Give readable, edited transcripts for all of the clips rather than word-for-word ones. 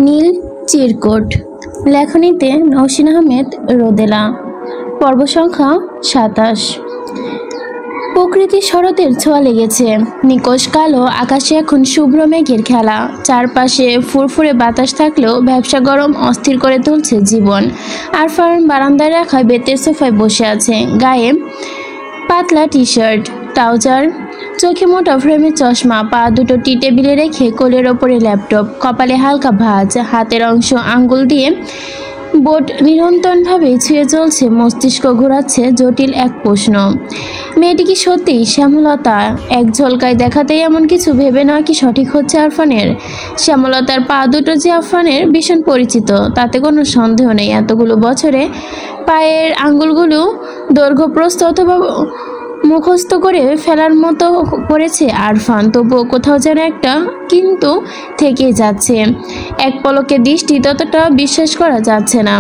নীল চিরকুট, লেখনীতে নওশীন আহমেদ রোদেলা। পর্ব সংখ্যা 27। প্রকৃতির শরতের ছোঁয়া লেগেছে। নিকশ কালো আকাশে এখন শুভ্র মেঘের খেলা। চারপাশে ফুরফুরে বাতাস থাকলেও ব্যবসা গরম অস্থির করে তুলছে জীবন। আরফান বারান্দায় রাখা বেতের সোফায় বসে আছে। গায়ে পাতলা টি শার্ট, ট্রাউজার, চোখে মোটা ফ্রেমের চশমা, পা দুটো টি টেবিলে রেখে কোলের ওপরে ল্যাপটপ, কপালে হালকা ভাঁজ, হাতের অংশ আঙ্গুল দিয়ে বোট নিরন্তরভাবে ছুঁয়ে চলছে। মস্তিষ্ক ঘোরাচ্ছে জটিল এক প্রশ্ন, মেয়েটি কি সত্যিই শ্যামলতা? এক ঝলকায় দেখাতেই এমন কিছু ভেবে নেওয়া কি সঠিক হচ্ছে আরফানের? শ্যামলতার পা দুটো যে আরফানের ভীষণ পরিচিত, তাতে কোনো সন্দেহ নেই। এতগুলো বছরে পায়ের আঙ্গুলগুলো দৈর্ঘ্য প্রস্থ অথবা মুখস্থ করে ফেলার মতো করেছে আরফান, তবুও কোথাও যেন একটা কিন্তু থেকেই যাচ্ছে। এক পলকে দৃষ্টি ততটা বিশ্বাস করা যাচ্ছে না।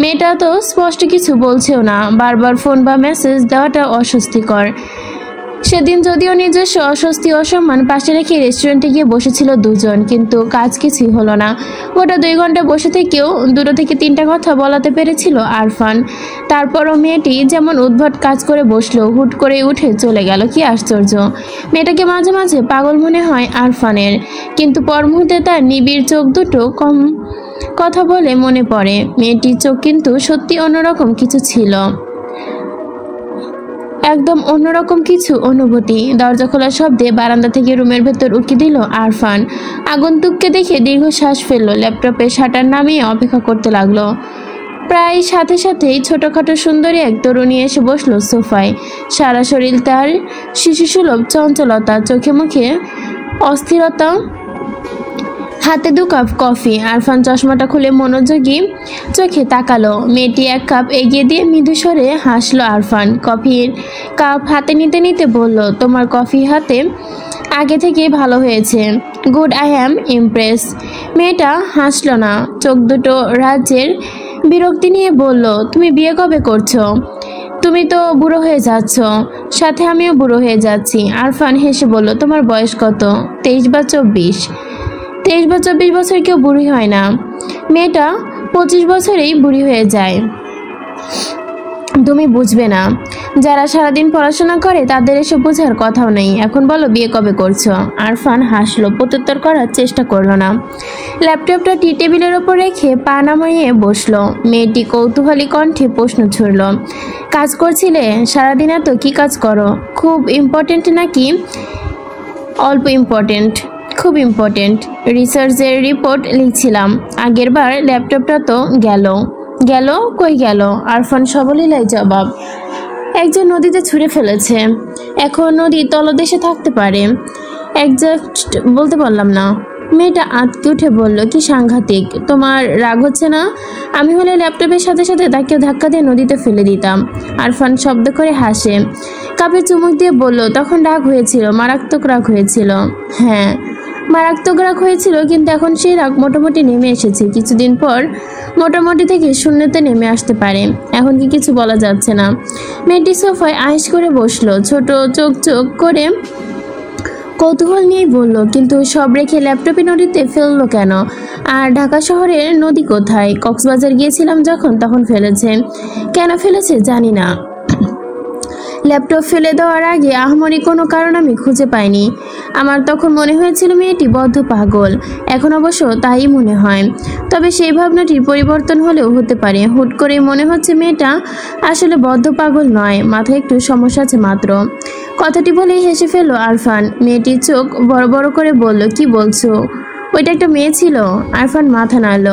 মেয়েটা তো স্পষ্ট কিছু বলছেও না, বারবার ফোন বা মেসেজ দেওয়াটা অস্বস্তিকর। সেদিন যদিও নিজস্ব অস্বস্তি অসম্মান পাশে রেখে রেস্টুরেন্টে গিয়ে বসেছিল দুজন, কিন্তু কাজ কিছুই হলো না। গোটা 2 ঘন্টা বসে থেকেও 2 থেকে 3টা কথা বলাতে পেরেছিল আরফান। তারপরও মেয়েটি যেমন উদ্ভট কাজ করে বসলো, হুট করে উঠে চলে গেল। কি আশ্চর্য! মেয়েটাকে মাঝে মাঝে পাগল মনে হয় আরফানের, কিন্তু পর মুহূর্তে তার নিবিড় চোখ দুটো কম কথা বলে মনে পড়ে। মেয়েটির চোখ কিন্তু সত্যি অন্যরকম কিছু ছিল, একদম অন্যরকম কিছু অনুভূতি। দরজা খোলার শব্দে বারান্দা থেকে রুমের ভেতর উকি দিল আরফান। আগন্তুককে দেখে দীর্ঘশ্বাস ফেললো। ল্যাপটপে শাটার নামিয়ে অপেক্ষা করতে লাগলো। প্রায় সাথে সাথেই ছোটখাটো সুন্দরী এক তরুণী এসে বসলো সোফায়। সারা শরীর তার শিশুসুলভ চঞ্চলতা, চোখে মুখে অস্থিরতা, হাতে 2 কাপ কফি। আরফান চশমাটা খুলে মনোযোগী চোখে তাকালো। মেয়েটি 1 কাপ এগিয়ে দিয়ে মৃদু স্বরে হাসলো আরফান। কফির কাপ হাতে নিতে নিতে বলল, তোমার কফি হাতে আগে থেকেই ভালো হয়েছে। Good, I am Impress. মেয়েটা হাসলো না, চোখ দুটো রাজ্যের বিরক্তি নিয়ে বলল, তুমি বিয়ে কবে করছো? তুমি তো বুড়ো হয়ে যাচ্ছ, সাথে আমিও বুড়ো হয়ে যাচ্ছি। আরফান হেসে বলল, তোমার বয়স কত? 23 বা 24? 23 বা 24 বছর কেউ বুড়ি হয় না। মেয়েটা 25 বছরেই বুড়ি হয়ে যায়। তুমি বুঝবে না। যারা সারাদিন পড়াশোনা করে তাদের এসব বোঝার কথাও নেই। এখন বলো, বিয়ে কবে করছো? আরফান হাসলো, প্রত্যুত্তর করার চেষ্টা করলো না। ল্যাপটপটা টি টেবিলের ওপর রেখে পা নামাইয়ে বসলো। মেয়েটি কৌতূহলী কণ্ঠে প্রশ্ন ছুড়ল, কাজ করছিলে? সারাদিন এত কি কাজ করো? খুব ইম্পর্টেন্ট নাকি অল্প ইম্পর্টেন্ট? খুব ইম্পর্টেন্ট। রিসার্চের রিপোর্ট লিখছিলাম। আগের বার ল্যাপটপটা তো গেল। গেল? কই গেল? আরফান সবলীলাই জবাব, একজন নদীতে ছুঁড়ে ফেলেছে। এখন নদীর তলদেশে থাকতে পারে। একজাক্ট বলতে পারলাম না। মেয়েটা আঁতকে উঠে বলল, কি সাংঘাতিক! তোমার রাগ হচ্ছে না? আমি হলে ল্যাপটপের সাথে সাথে তাকে ধাক্কা দিয়ে নদীতে ফেলে দিতাম। আরফান শব্দ করে হাসে, কাপে চুমুক দিয়ে বলল, তখন রাগ হয়েছিল, মারাত্মক রাগ হয়েছিল। হ্যাঁ, মারাত্মক রাগ হয়েছিল, কিন্তু এখন সেই রাগ মোটামুটি নেমে এসেছে। কিছুদিন পর মোটামুটি থেকে শূন্যতে নেমে আসতে পারে। এখন কি কিছু বলা যাচ্ছে না। মেয়েটি সোফায় আয়েশ করে বসলো, ছোট চোখ চোখ করে কৌতূহল নিয়েই বলল, কিন্তু সব রেখে ল্যাপটপে নদীতে ফেললো কেন? আর ঢাকা শহরের নদী কোথায়? কক্সবাজার গিয়েছিলাম যখন, তখন ফেলেছে। কেন ফেলেছে জানি না। ল্যাপটপ ফেলে দেওয়ার আগে আহামরি কোনো কারণ আমি খুঁজে পাইনি। আমার তখন মনে হয়েছিল মেয়েটি বদ্ধ পাগল। এখন অবশ্য তাই মনে হয়, তবে সেই ভাবনাটির পরিবর্তন হলেও হতে পারে। হুট করে মনে হচ্ছে মেয়েটা আসলে বদ্ধ পাগল নয়, মাথায় একটু সমস্যা আছে মাত্র। কথাটি বলেই হেসে ফেলল আরফান। মেয়েটির চোখ বড় বড় করে বলল, কি বলছো? ওইটা একটা মেয়ে ছিল? আরফান মাথা নাড়ল।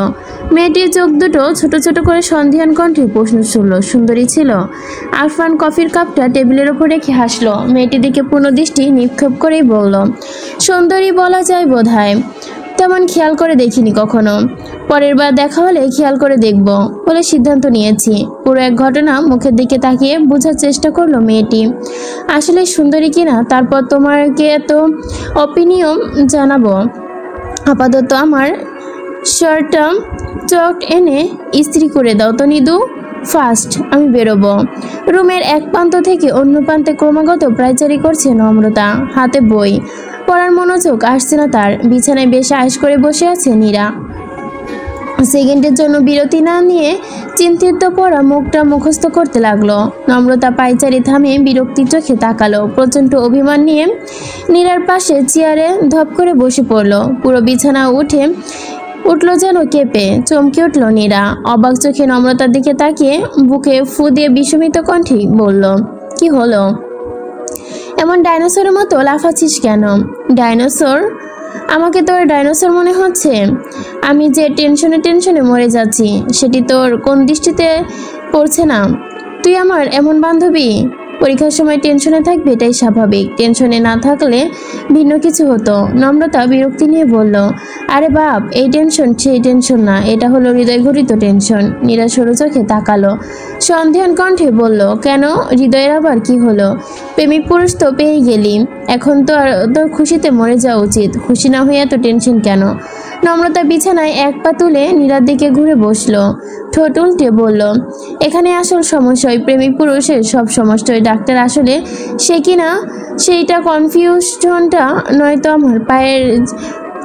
মেয়েটির চোখ দুটো ছোট ছোট করে সন্ধিহান কণ্ঠে প্রশ্ন ছুড়ল, সুন্দরী ছিল? আরফান কফির কাপটা টেবিলের ওপর রেখে হাসলো। মেয়েটির দিকে পুনঃদৃষ্টি নিক্ষেপ করেই বলল, সুন্দরী বলা যায় বোধহয়, তেমন খেয়াল করে দেখিনি কখনো। পরের বার দেখা হলে খেয়াল করে দেখব বলে সিদ্ধান্ত নিয়েছি। পুরো এক ঘটনা মুখের দিকে তাকিয়ে বোঝার চেষ্টা করলো মেয়েটি, আসলে সুন্দরী কিনা। তারপর তোমাকে এত অপিনিয়ন জানাবো। আপাতত আমার শার্টটা চক এনে ইস্ত্রি করে দাও তো নিদু। ফার্স্ট আমি বেরোবো। রুমের এক প্রান্ত থেকে অন্য প্রান্তে ক্রমাগত পায়চারি করছে নম্রতা, হাতে বই। পড়ার মনোযোগ আসছে না তার। বিছানায় বেশ আয়েশ করে বসে আছে নীরা। সেকেন্ডের জন্য বিরতি না নিয়ে চিন্তিত পড়া মুখটা মুখস্থ করতে লাগলো। নম্রতা পায়চারি থামিয়ে বিরক্তির চোখে তাকালো। প্রচণ্ড অভিমান নিয়ে নীরার পাশে চেয়ারে ধপ করে বসে পড়লো। পুরো বিছানা উঠলো যেন কেঁপে। চমকে উঠল নীরা। অবাক চোখে নম্রতার দিকে তাকিয়ে বুকে ফু দিয়ে বিস্মিত কণ্ঠে বলল, কি হলো? এমন ডাইনোসরের মতো লাফাচ্ছিস কেন? ডাইনোসর? আমাকে তোর ডাইনোসর মনে হচ্ছে? আমি যে টেনশনে মরে যাচ্ছি সেটি তোর কোন দৃষ্টিতে পড়ছে না? তুই আমার এমন বান্ধবী? পরীক্ষার সময় টেনশনে থাকবে, এটাই স্বাভাবিক। টেনশনে না থাকলে ভিন্ন কিছু হতো। নম্রতা বিরক্তি নিয়ে বলল, আরে বাপ, এই টেনশন সেই টেনশন না, এটা হলো হৃদয় ঘটিত টেনশন। নীরা সরু চোখে তাকালো, সন্দেহান কণ্ঠে বলল, কেন? হৃদয়ের আবার কি হলো? প্রেমিক পুরুষ তো পেয়ে গেলি, এখন তো আর তোর খুশিতে মরে যাওয়া উচিত। খুশি না হয়ে এত টেনশন কেন? নম্রতা বিছানায় এক পা তুলে নীরার দিকে ঘুরে বসলো। ঠোঁট উল্টে বলল, এখানে আসল সমস্যা ওই প্রেমিক পুরুষের সব সমস্যা। ওই ডাক্তার আসলে সে কিনা সেইটা কনফিউশনটা, নয়তো আমার পায়ের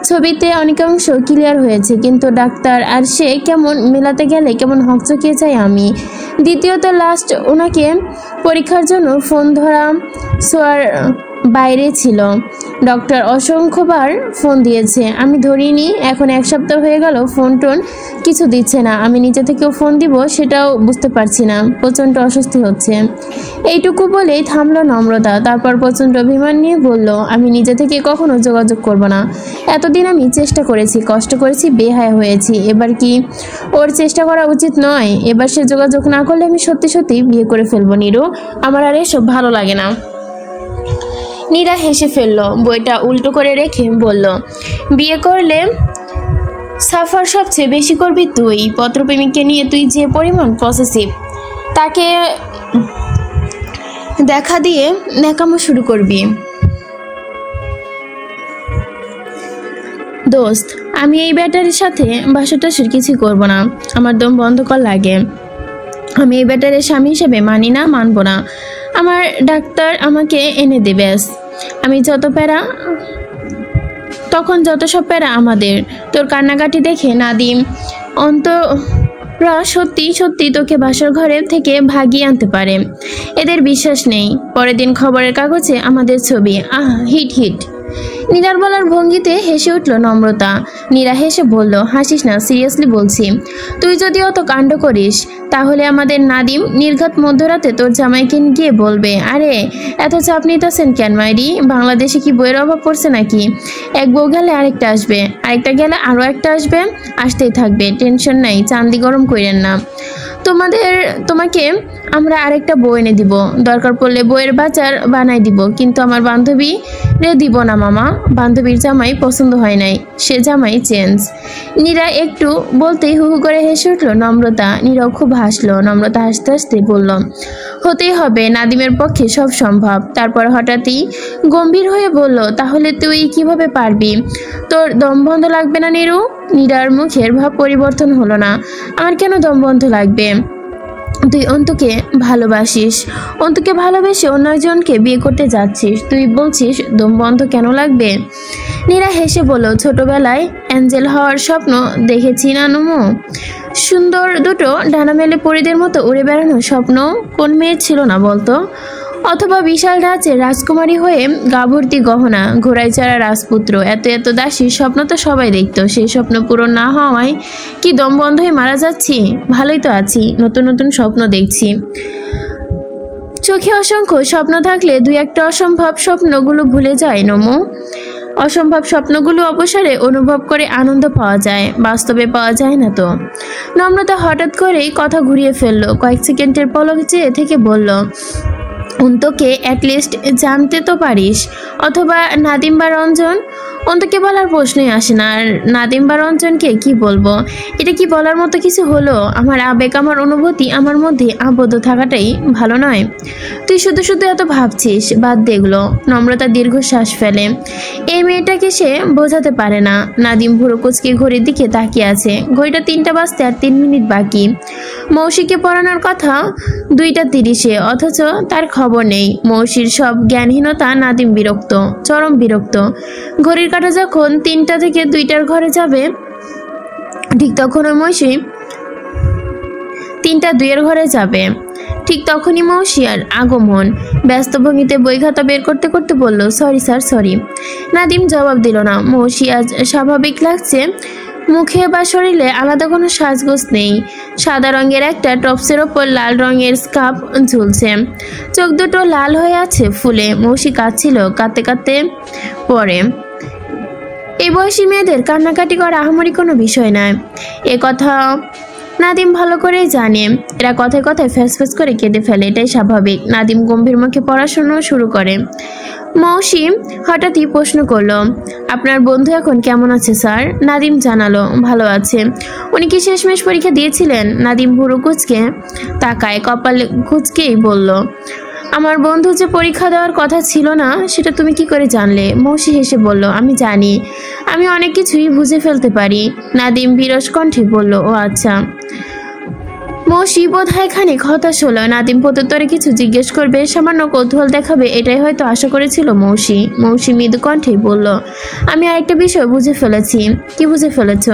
ছবিতে অনেকাংশ ক্লিয়ার হয়েছে, কিন্তু ডাক্তার আর সে কেমন মেলাতে গেলে কেমন হকচকিয়ে চাই আমি। দ্বিতীয়ত লাস্ট ওনাকে পরীক্ষার জন্য ফোন ধরা শোয়ার বাইরে ছিল। ডক্টর অসংখ্যবার ফোন দিয়েছে, আমি ধরিনি। এখন 1 সপ্তাহ হয়ে গেল ফোন টোন কিছু দিচ্ছে না। আমি নিজে থেকেও ফোন দিব সেটাও বুঝতে পারছি না। প্রচণ্ড অস্বস্তি হচ্ছে। এইটুকু বলেই থামলো নম্রতা। তারপর প্রচণ্ড অভিমান নিয়ে বলল, আমি নিজে থেকে কখনো যোগাযোগ করব না। এতদিন আমি চেষ্টা করেছি, কষ্ট করেছি, বেহায়া হয়েছি। এবার কি ওর চেষ্টা করা উচিত নয়? এবার সে যোগাযোগ না করলে আমি সত্যি বিয়ে করে ফেলবো নীরু। আমার আর এসব ভালো লাগে না। নীরা হেসে ফেলল, বইটা উল্টো করে রেখে বলল, বিয়ে করলে সাফার সবচেয়ে বেশি করবি তুই। পত্রপ্রেমিককে নিয়ে তুই যে পরিমাণ পসেসিভ, তাকে দেখা দিয়ে ন্যাকামো শুরু করবি। দোস্ত, আমি এই ব্যাটারির সাথে বাসটাসের কিছু করব না। আমার দম বন্ধ কর লাগে। আমি এই ব্যাটারির স্বামী হিসেবে মানি না, মানব না। আমার ডাক্তার আমাকে এনে দে ব্যাস। আমি যত প্যারা, তখন যত সব প্যারা আমাদের। তোর কান্নাকাটি দেখে নাদিম অন্তরা সত্যি তোকে বাসার ঘরে থেকে ভাগিয়ে আনতে পারে। এদের বিশ্বাস নেই। পরের দিন খবরের কাগজে আমাদের ছবি। হিট। নীরার বলার ভঙ্গিতে হেসে উঠল নম্রতা। নীরা হেসে বলল, হাসিস না, সিরিয়াসলি বলছি। তুই যদি অত কাণ্ড করিস তাহলে আমাদের নাদিম নির্ঘাত মধ্যরাতে তোর জামাইকে গিয়ে বলবে, আরে এত চাপ নিতেছেন কেন মাইরি? বাংলাদেশে কি বইয়ের অভাব পড়ছে নাকি? এক বউ গেলে আরেকটা আসবে, আরেকটা গেলে আরও একটা আসবে, আসতেই থাকবে। টেনশন নাই, চান্দি গরম করেন না। তোমাকে আমরা আরেকটা বউ এনে দিব, দরকার পড়লে বইয়ের বাজার বানাই দিব, কিন্তু আমার বান্ধবী রে দিব না মামা। বান্ধবীর জামাই পছন্দ হয় নাই, সে জামাই চেঞ্জ। নীরা একটু বলতেই হু হু করে হেসে উঠল নম্রতা। নীরাও খুব হাসলো। নম্রতা হাসতে হাসতে বলল, হতেই হবে, নাদিমের পক্ষে সব সম্ভব। তারপর হঠাৎই গম্ভীর হয়ে বলল, তাহলে তুই কিভাবে পারবি? তোর দম বন্ধ লাগবে না নীরু? নীরার মুখের ভাব পরিবর্তন হলো না। আমার কেন দম বন্ধ লাগবে? তুই অন্তুকে ভালোবাসিস, অন্তুকে ভালোবেসে অন্য একজনকে বিয়ে করতে যাচ্ছিস, তুই বলছিস দম বন্ধ কেন লাগবে? নীরা হেসে বলল, ছোটবেলায় অ্যাঞ্জেল হওয়ার স্বপ্ন দেখেছি না নুমু? সুন্দর দুটো ডানা মেলে পরীদের মতো উড়ে বেড়ানোর স্বপ্ন কোন মেয়ের ছিল না বলতো? অথবা বিশাল রাজ্যে রাজকুমারী হয়ে গা ভর্তি গহনা, ঘোড়ায় চড়া রাজপুত্র, এত দাসীর স্বপ্ন তো সবাই দেখতো। সেই স্বপ্ন পূরণ না হওয়ায় কি দম বন্ধ হয়ে মারা যাচ্ছি? ভালোই তো আছি, নতুন স্বপ্ন দেখছি। চোখে অসংখ্য স্বপ্ন থাকলে 2-1টা অসম্ভব স্বপ্নগুলো ভুলে যায় নমু। অসম্ভব স্বপ্নগুলো অবসরে অনুভব করে আনন্দ পাওয়া যায়, বাস্তবে পাওয়া যায় না তো। নম্রতা হঠাৎ করেই কথা ঘুরিয়ে ফেললো। কয়েক সেকেন্ডের পলক চেয়ে থেকে বলল, অন্তকে অ্যাটলিস্ট জানতে তো পারিস, অথবা নাদিম বা রঞ্জন অন্তকে বলার প্রশ্নই আসে না। আর নাদিম বা রঞ্জনকে কি বলবো? এটা কি বলার মতো কিছু হলো? আমার আবেগ, আমার অনুভূতি, আমার মধ্যে আবদ্ধ থাকাটাই ভালো নয়? তুই শুধু শুধু এত ভাবছিস, বাদ দেখলো। নম্রতা দীর্ঘশ্বাস ফেলে। এই মেয়েটাকে সে বোঝাতে পারে না। নাদিম ভুরু কুচকে ঘড়ির দিকে তাকিয়ে আছে। ঘড়িটা 3টা বাজতে আর 3 মিনিট বাকি। মৌসিকে পড়ানোর কথা 2টা 30-এ, অথচ তার খবর নেই। মৌসির সব জ্ঞানহীনতা নাদিম বিরক্ত, চরম বিরক্ত। ঘড়ির কাঁটা যখন 3টা থেকে 2টার ঘরে যাবে, ঠিক তখন মৌসি 3টা 2-এর ঘরে যাবে। ঠিক তখনই মৌসিয়ার আগমন। ব্যস্ত ভঙ্গিতে বই খাতা বের করতে করতে বলল, সরি স্যার, সরি। নাদিম জবাব দিল না। মৌসি আজ স্বাভাবিক লাগছে। মুখে বা শরীরে আলাদা কোনো সাজগোজ নেই। সাদা রঙের একটা টপসের ওপর লাল রঙের স্কার্ফ ঝুলছে। চোখ দুটো লাল হয়ে আছে ফুলে। মৌসি কাঁদছিল, কাঁদতে কাঁদতে পড়ে। এই বয়সী মেয়েদের কান্নাকাটি করা আহামরি কোনো বিষয় নয়। এ কথা নাদিম ভালো করেই জানে। এরা কথায় কথায় ফ্যাস করে কেঁদে ফেলে, এটাই স্বাভাবিক। নাদিম গম্ভীর মুখে পড়াশোনা শুরু করে। মৌসি হঠাৎই প্রশ্ন করলো, আপনার বন্ধু এখন কেমন আছে স্যার? নাদিম জানালো, ভালো আছে। উনি কি শেষমেশ পরীক্ষা দিয়েছিলেন? নাদিম ভুরু কুচকে তাকায়, কপাল কুচকেই বলল, আমার বন্ধু যে পরীক্ষা দেওয়ার কথা ছিল না, সেটা তুমি কি করে জানলে? মৌসি হেসে বলল, আমি জানি, আমি অনেক কিছুই বুঝে ফেলতে পারি। নাদিম বিরস কণ্ঠে বলল, ও আচ্ছা। মৌসি বোধহয় খানিক হতাশ হলো। নাদিম প্রত্যুত্তরে কিছু জিজ্ঞেস করবে, সামান্য কৌতূহল দেখাবে, এটাই হয়তো আশা করেছিল মৌসি। মৌসি মৃদু কণ্ঠে বলল, আমি আরেকটা বিষয় বুঝে ফেলেছি। কি বুঝে ফেলেছ?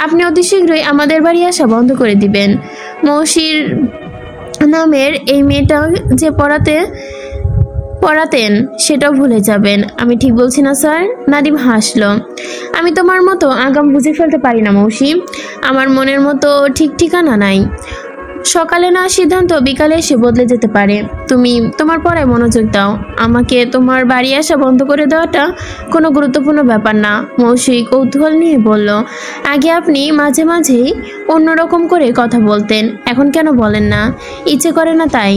আপনি অতি শীঘ্রই আমাদের বাড়ি আসা বন্ধ করে দিবেন। মৌসির নামের এই মেয়েটা যে পড়াতেন সেটাও ভুলে যাবেন। আমি ঠিক বলছি না স্যার? নাদিম হাসলো। আমি তোমার মতো আগাম বুঝে ফেলতে পারি না মৌসি। আমার মনের মতো ঠিক ঠিকানা নাই। সকালে না সিদ্ধান্ত বিকালে এসে বদলে যেতে পারে। তুমি তোমার পড়ায় মনোযোগ দাও। আমাকে তোমার বাড়ি আসা বন্ধ করে দেওয়াটা কোনো গুরুত্বপূর্ণ ব্যাপার না। মৌসি কৌতূহল নিয়ে বলল, আগে আপনি মাঝে মাঝেই অন্যরকম করে কথা বলতেন, এখন কেন বলেন না? ইচ্ছে করে না তাই?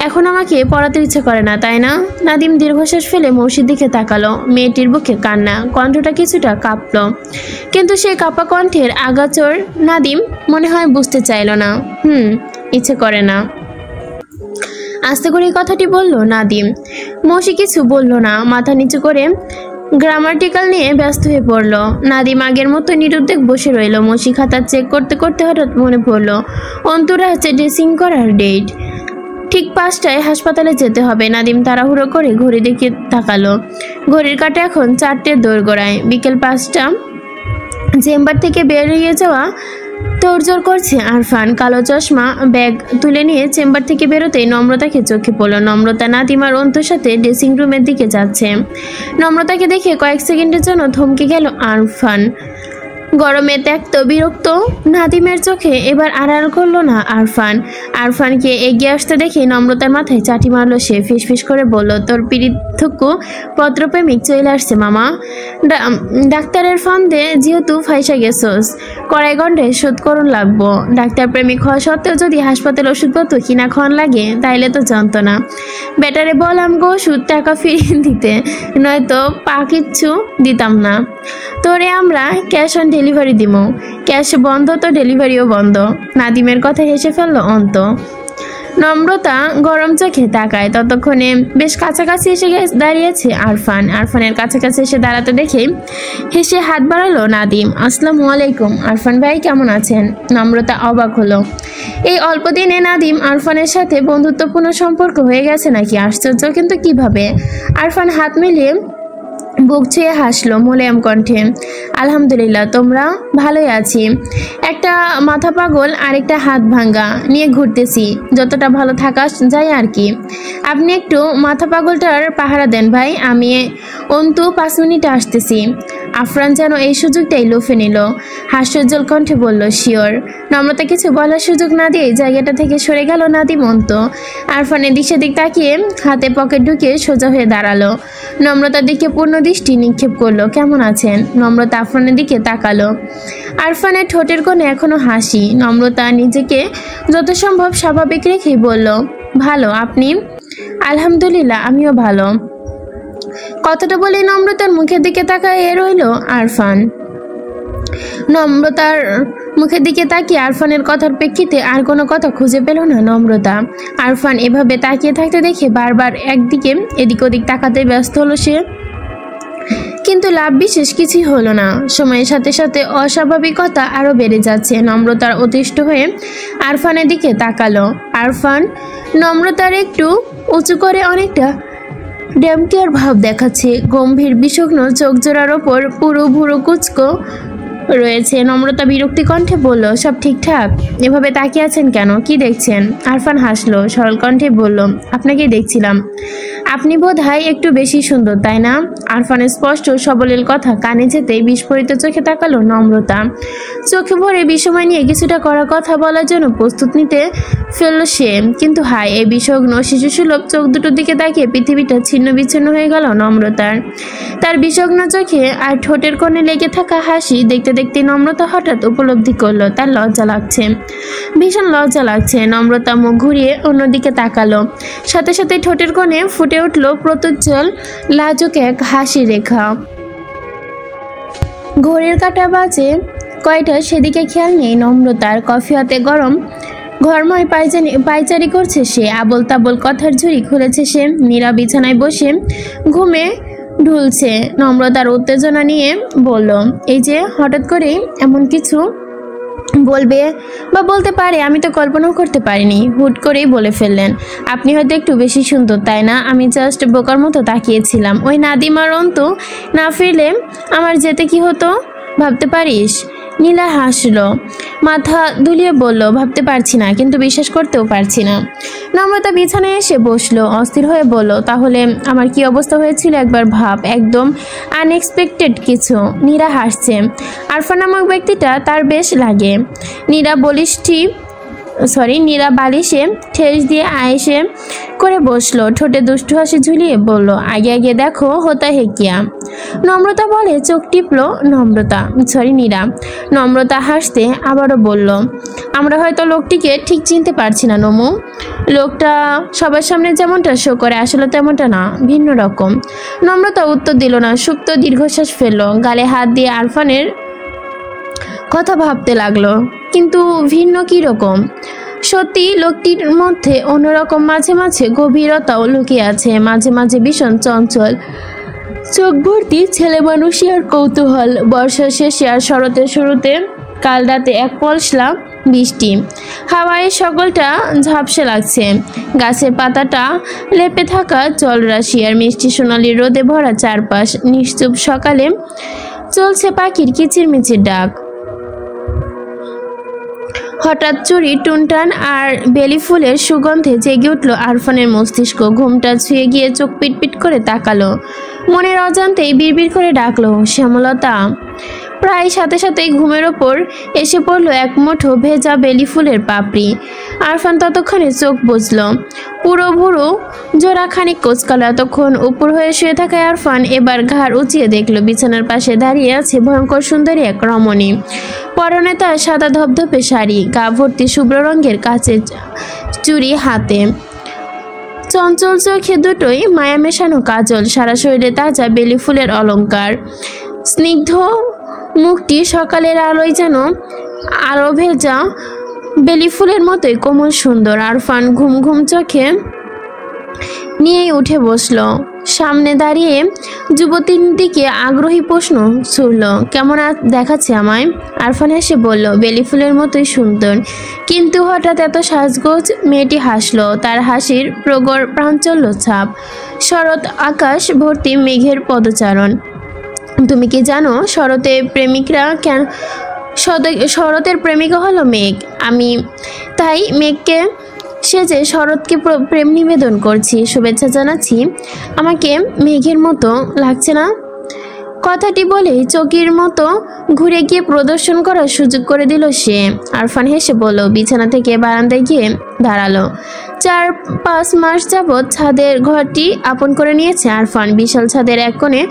এখন আমাকে পড়াতে ইচ্ছে করে না, তাই না? নাদিম দীর্ঘশ্বাস ফেলে মৌসির দিকে তাকালো। মেয়েটির বুকে কান্না, কণ্ঠটা কিছুটা কাঁপল। কিন্তু সেই কাঁপা কণ্ঠের আগাচর নাদিম মনে হয় বুঝতে চাইল না। ইচ্ছে করে না, আস্তে করে এই কথাটি বলল নাদিম। মৌসি কিছু বলল না, মাথা নিচু করে গ্রামাটিক্যাল নিয়ে ব্যস্ত হয়ে পড়ল। নাদিম আগের মতো নিরুদ্বেগ বসে রইল। মৌসি খাতা চেক করতে করতে হঠাৎ মনে পড়ল, অন্তরা হচ্ছে ড্রেসিং করার ডেট। ঠিক 5টায় হাসপাতালে যেতে হবে। নাদিম তাড়াহুড়ো করে ঘড়ি দেখে তাকালো। ঘড়ির কাঁটা এখন 4টের দোরগোড়ায়। বিকেল 5টা। চেম্বার থেকে বেরিয়ে যাওয়া তোড়জোড় করছে আরফান। কালো চশমা ব্যাগ তুলে নিয়ে চেম্বার থেকে বেরোতেই নম্রতাকে চোখে পড়ল। নম্রতা নাদিম আর অন্তর সাথে ড্রেসিং রুমের দিকে যাচ্ছে। নম্রতাকে দেখে কয়েক সেকেন্ডের জন্য থমকে গেল আরফান। গরমে ত্যক্ত বিরক্ত নাদিমের চোখে এবার আড়াল করলো না আরফান। আরফানকে এগিয়ে আসতে দেখে নম্রতার মাথায় চাটি মারলো সে। ফিসফিস করে বলল, তোর পীড়িতকু পত্রপ্রেমিক চলে আসছে মামা। ডাক্তারের ফান্দে যেহেতু ফাইসা গেছোস, কড়াই গন্ডে শোধ করুন লাগবো। ডাক্তার প্রেমিক হওয়া সত্ত্বেও যদি হাসপাতাল ওষুধপত্র কিনা খন লাগে, তাইলে তো জানতো না। বেটারে বললাম গো ওষুধ টাকা ফিরিয়ে দিতে, নয়তো পা কিচ্ছু দিতাম না। তোরে আমরা ক্যাশ অন ডেলিভারি দিব। ক্যাশ বন্ধ তো ডেলিভারিও বন্ধ। নাদিমের কথা হেসে ফেললো অন্ত। নম্রতা গরম চোখে তাকায়। ততক্ষণে বেশ কাছাকাছি এসে দাঁড়িয়েছে আরফান। আরফানের কাছাকাছি এসে দাঁড়াতে দেখে হেসে হাত বাড়ালো নাদিম। আসসালামু আলাইকুম আরফান ভাই, কেমন আছেন? নম্রতা অবাক হলো। এই অল্প দিনে নাদিম আরফানের সাথে বন্ধুত্বপূর্ণ সম্পর্ক হয়ে গেছে নাকি? আশ্চর্য, কিন্তু কিভাবে? আরফান হাত মিলিয়ে বুক ছুঁয়ে হাসলো মোলায়েম কণ্ঠে। আলহামদুলিল্লাহ, তোমরা? ভালোই আছি। একটা মাথা পাগল আর একটা হাত ভাঙ্গা নিয়ে ঘুরতেছি, যতটা ভালো থাকা যায় আর কি। আপনি একটু মাথা পাগলটার পাহারা দেন ভাই, আমি অন্তু 5 মিনিটে আসতেছি। আফরান যেন এই সুযোগটাই লুফে নিল। হাস্যোজ্জ্বল কণ্ঠে বলল, শিওর। নম্রতা কিছু বলার সুযোগ না দিয়ে জায়গাটা থেকে সরে গেল নাদিম অন্ত। আরফানের দিক সেদিক তাকিয়ে হাতে পকেট ঢুকিয়ে সোজা হয়ে দাঁড়ালো। নম্রতার দিকে পূর্ণ দৃষ্টি নিক্ষেপ করলো। কেমন আছেন? নম্রতা আরফানের দিকে তাকালো। আরফানের ঠোঁটের কোণে এখনো হাসি। নম্রতা নিজেকে যত সম্ভব স্বাভাবিক রেখেই বলল, ভালো। আপনি? আলহামদুলিল্লাহ, আমিও ভালো। কথাটা বলে নম্রতার মুখের দিকে তাকায় রইল আরফান। নম্রতার মুখের দিকে তাকিয়ে আরফানের কথার প্রেক্ষিতে আর কোনো কথা খুঁজে পেল না নম্রতা। আরফান এভাবে তাকিয়ে থাকতে দেখে বারবার একদিকে এদিক ওদিক তাকাতে ব্যস্ত হলো সে, কিন্তু লাভ বিশেষ কিছুই হলো না। সময়ের সাথে সাথে অস্বাভাবিকতা আরও বেড়ে যাচ্ছে। নম্রতার অতিষ্ঠ হয়ে আরফানের দিকে তাকালো। আরফান নম্রতার একটু উঁচু করে অনেকটা ড্যামকেয়ার ভাব দেখাচ্ছে। গম্ভীর বিষগ্ন চোখ জোড়ার ওপর পুরো ভুরু কুচকো রয়েছে। নম্রতা বিরক্তি কণ্ঠে বলল, সব ঠিকঠাক? এভাবে তাকিয়ে আছেন কেন? কি দেখছেন? আরফান হাসলো, সরল কণ্ঠে বলল, আপনাকেই দেখছিলাম। আপনি বোধহয় একটু বেশি সুন্দর, তাই না? আরফানের স্পষ্ট সবলীল কথা কানে যেতেই বিস্ফোরিত চোখে তাকালো নম্রতা। চোখে ভরে বিষময় নিয়ে কিছুটা করা কথা বলার জন্য প্রস্তুত নিতে ফেলল সে, কিন্তু হায়, এই বিষগ্ন শিশুসুলভ চোখ দুটোর দিকে তাকিয়ে পৃথিবীটা ছিন্ন বিচ্ছিন্ন হয়ে গেল নম্রতার। তার বিষগ্ন চোখে আর ঠোঁটের কোণে লেগে থাকা হাসি দেখতে দেখতে নম্রতা হঠাৎ উপলব্ধি করলো তার লজ্জা লাগছে, ভীষণ লজ্জা লাগছে। নম্রতা মুখ ঘুরিয়ে অন্যদিকে তাকালো, সাথে সাথে ঠোঁটের কোণে ফুটে উঠল প্রত্যুজ্জ্বল লাজুক এক হাসি রেখা। ঘড়ির কাঁটা বাজে কয়টা সেদিকে খেয়াল নেই নম্রতার। কফি হাতে গরম ঘরময় পায়চারি করছে সে, আবল তাবল কথার ঝুড়ি খুলেছে সে। নীরা বিছানায় বসে ঘুমে ঢুলছে। নম্রতার উত্তেজনা নিয়ে বলল, এই যে হঠাৎ করেই এমন কিছু বলবে বা বলতে পারে আমি তো কল্পনাও করতে পারিনি। হুট করেই বলে ফেললেন, আপনি হয়তো একটু বেশি সুন্দর, তাই না? আমি জাস্ট বোকার মতো তাকিয়েছিলাম। ওই নাদিমার অন্তু না ফিরলে আমার যেতে কি হতো ভাবতে পারিস? নীলা হাসলো, মাথা দুলিয়ে বলল, ভাবতে পারছি না, কিন্তু বিশ্বাস করতেও পারছি না। নম্রতা বিছানায় এসে বসলো, অস্থির হয়ে বলল, তাহলে আমার কি অবস্থা হয়েছিল একবার ভাব, একদম আনএক্সপেক্টেড কিছু। নীরা হাসছে। আরফান নামক ব্যক্তিটা তার বেশ লাগে। নীরা বালিশে ঠেস দিয়ে আয়েসে করে বসলো, ঠোঁটে দুষ্টু হাসি ঝুলিয়ে বলল, আগে আগে দেখো হোতা হে কিয়া। নম্রতা বলে চোখ টিপল নীরা। নম্রতা হাসতে আবারও বলল, আমরা হয়তো লোকটিকে ঠিক চিনতে পারছি না নমু। লোকটা সবার সামনে যেমনটা শো করে আসলে তেমনটা না, ভিন্ন রকম। নম্রতা উত্তর দিল না, সুপ্ত দীর্ঘশ্বাস ফেলল, গালে হাত দিয়ে আরফানের কথা ভাবতে লাগলো, কিন্তু ভিন্ন কি রকম? সত্যি লোকটির মধ্যে অন্যরকম, মাঝে মাঝে গভীরতাও লুকিয়ে আছে, মাঝে মাঝে ভীষণ চঞ্চল, চোখ ভর্তি ছেলে মানুষই আর কৌতূহল। বর্ষার শেষে আর শরতের শুরুতে কাল রাতে এক পলসলা বৃষ্টি, হাওয়ায় সকলটা ঝাপসে লাগছে। গাছের পাতাটা লেপে থাকা জলরাশি আর মিষ্টি সোনালি রোদে ভরা চারপাশ। নিশ্চুপ সকালে চলছে পাখির কিচিরমিচির ডাক। হঠাৎ চুরি টুনটান আর বেলি ফুলের সুগন্ধে জেগে উঠল আরফানের মস্তিষ্ক। ঘুমটা ছুঁয়ে গিয়ে চোখ পিটপিট করে তাকালো, মনের অজান্তেই বিড়বিড় করে ডাকলো, শ্যামলতা। প্রায় সাথে সাথেই ঘুমের ওপর এসে পড়ল এক মুঠো ভেজা বেলি ফুলের পাপড়ি। আরফান ততক্ষণে চোখ বুঝল, পুরো ভুরু জোড়া খানিক কোচকালো। এতক্ষণ উপর হয়ে শুয়ে থাকা আরফান এবার ঘাড় উঁচিয়ে দেখল বিছানার পাশে দাঁড়িয়ে আছে ভয়ঙ্কর সুন্দরী এক রমণী। পরনে তার সাদা ধবধবে শাড়ি, গা ভর্তি শুভ্র রঙের কাচের চুড়ি হাতে, চঞ্চল চোখে দুটোই মায়া মেশানো কাজল, সারা শরীরে তাজা বেলি ফুলের অলংকার। স্নিগ্ধ মুখটি সকালের আলোয় যেন আলো ভেজা বেলি ফুলের মতোই কোমল সুন্দর। আরফান ঘুম ঘুম চোখে নিয়েই উঠে বসল। সামনে দাঁড়িয়ে যুবতীর দিকে আগ্রহী প্রশ্ন ছুড়ল, কেমন দেখাচ্ছে আমায়? আরফান হেসে বলল, বেলি ফুলের মতোই সুন্দর। কিন্তু হঠাৎ এত সাজগোজ। মেয়েটি হাসলো, তার হাসির প্রগড় প্রাঞ্চল্য ছাপ, শরৎ আকাশ ভর্তি মেঘের পদচারণ। তুমি কি জানো শরতের প্রেমিকা হলো মেঘ। আমি তাই মেঘকে সেজে শরৎকে প্রেম নিবেদন করছি, শুভেচ্ছা জানাচ্ছি। আমাকে মেঘের মতো লাগছে না? কথাটি বলেই চকির মতো ঘুরে গিয়ে প্রদর্শন করার সুযোগ করে দিল সে। আরফান হেসে বলল, বিছানা থেকে বারান্দায় গিয়ে দাঁড়ালো। 4-5 মাস যাবৎ ছাদের ঘরটি আপন করে নিয়েছে আরফান। বিশাল ছাদের এক কোণে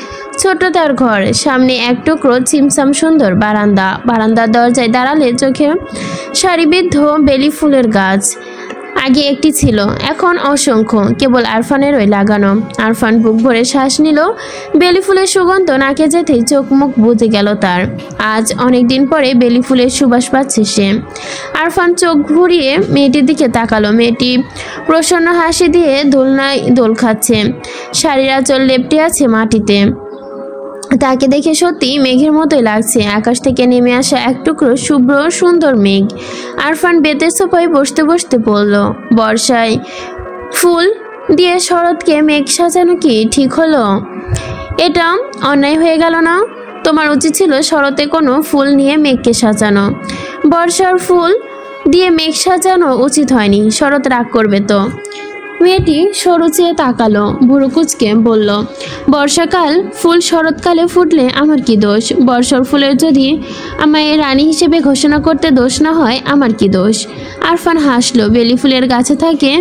ছোট তার ঘর, সামনে এক টুকরো ছিমছাম সুন্দর বারান্দার দরজায় দাঁড়ালে চোখে সারিবদ্ধ বেলি ফুলের গাছ, আগে একটি ছিল, এখন অসংখ্য, কেবল আরফানেরই লাগানো। আরফান বুক ভরে শ্বাস নিল। বেলি ফুলের সুগন্ধ নাকে যেতেই চোখ মুখ বুজে গেল তার। আজ অনেকদিন পরে বেলি ফুলের সুবাস পাচ্ছে সে। আরফান চোখ ঘুরিয়ে মেয়েটির দিকে তাকালো। মেয়েটি প্রসন্ন হাসি দিয়ে দোলনায় দোল খাচ্ছে, শাড়ির আঁচল লেপ্টে আছে মাটিতে। তাকে দেখে সত্যি মেঘের মতোই লাগছে, আকাশ থেকে নেমে আসা এক টুকরো শুভ্র সুন্দর মেঘ। আরফান বেতের সোফায় বসতে বসতে বলল, বর্ষায় ফুল দিয়ে শরৎকে মেঘ সাজানো কি ঠিক হলো? এটা অন্যায় হয়ে গেল না? তোমার উচিত ছিল শরতে কোনো ফুল নিয়ে মেঘকে সাজানো। বর্ষার ফুল দিয়ে মেঘ সাজানো উচিত হয়নি, শরৎ রাগ করবে তো। মেয়েটি সরু চেয়ে তাকালো, বুড়ো কুচকে বলল, বর্ষাকাল ফুল শরৎকালে ফুটলে আমার কি দোষ? বর্ষার ফুলের যদি আমায় রানী হিসেবে ঘোষণা করতে দোষ না হয়, আমার কি দোষ? আরফান হাসলো। বেলি ফুলের গাছে থাকে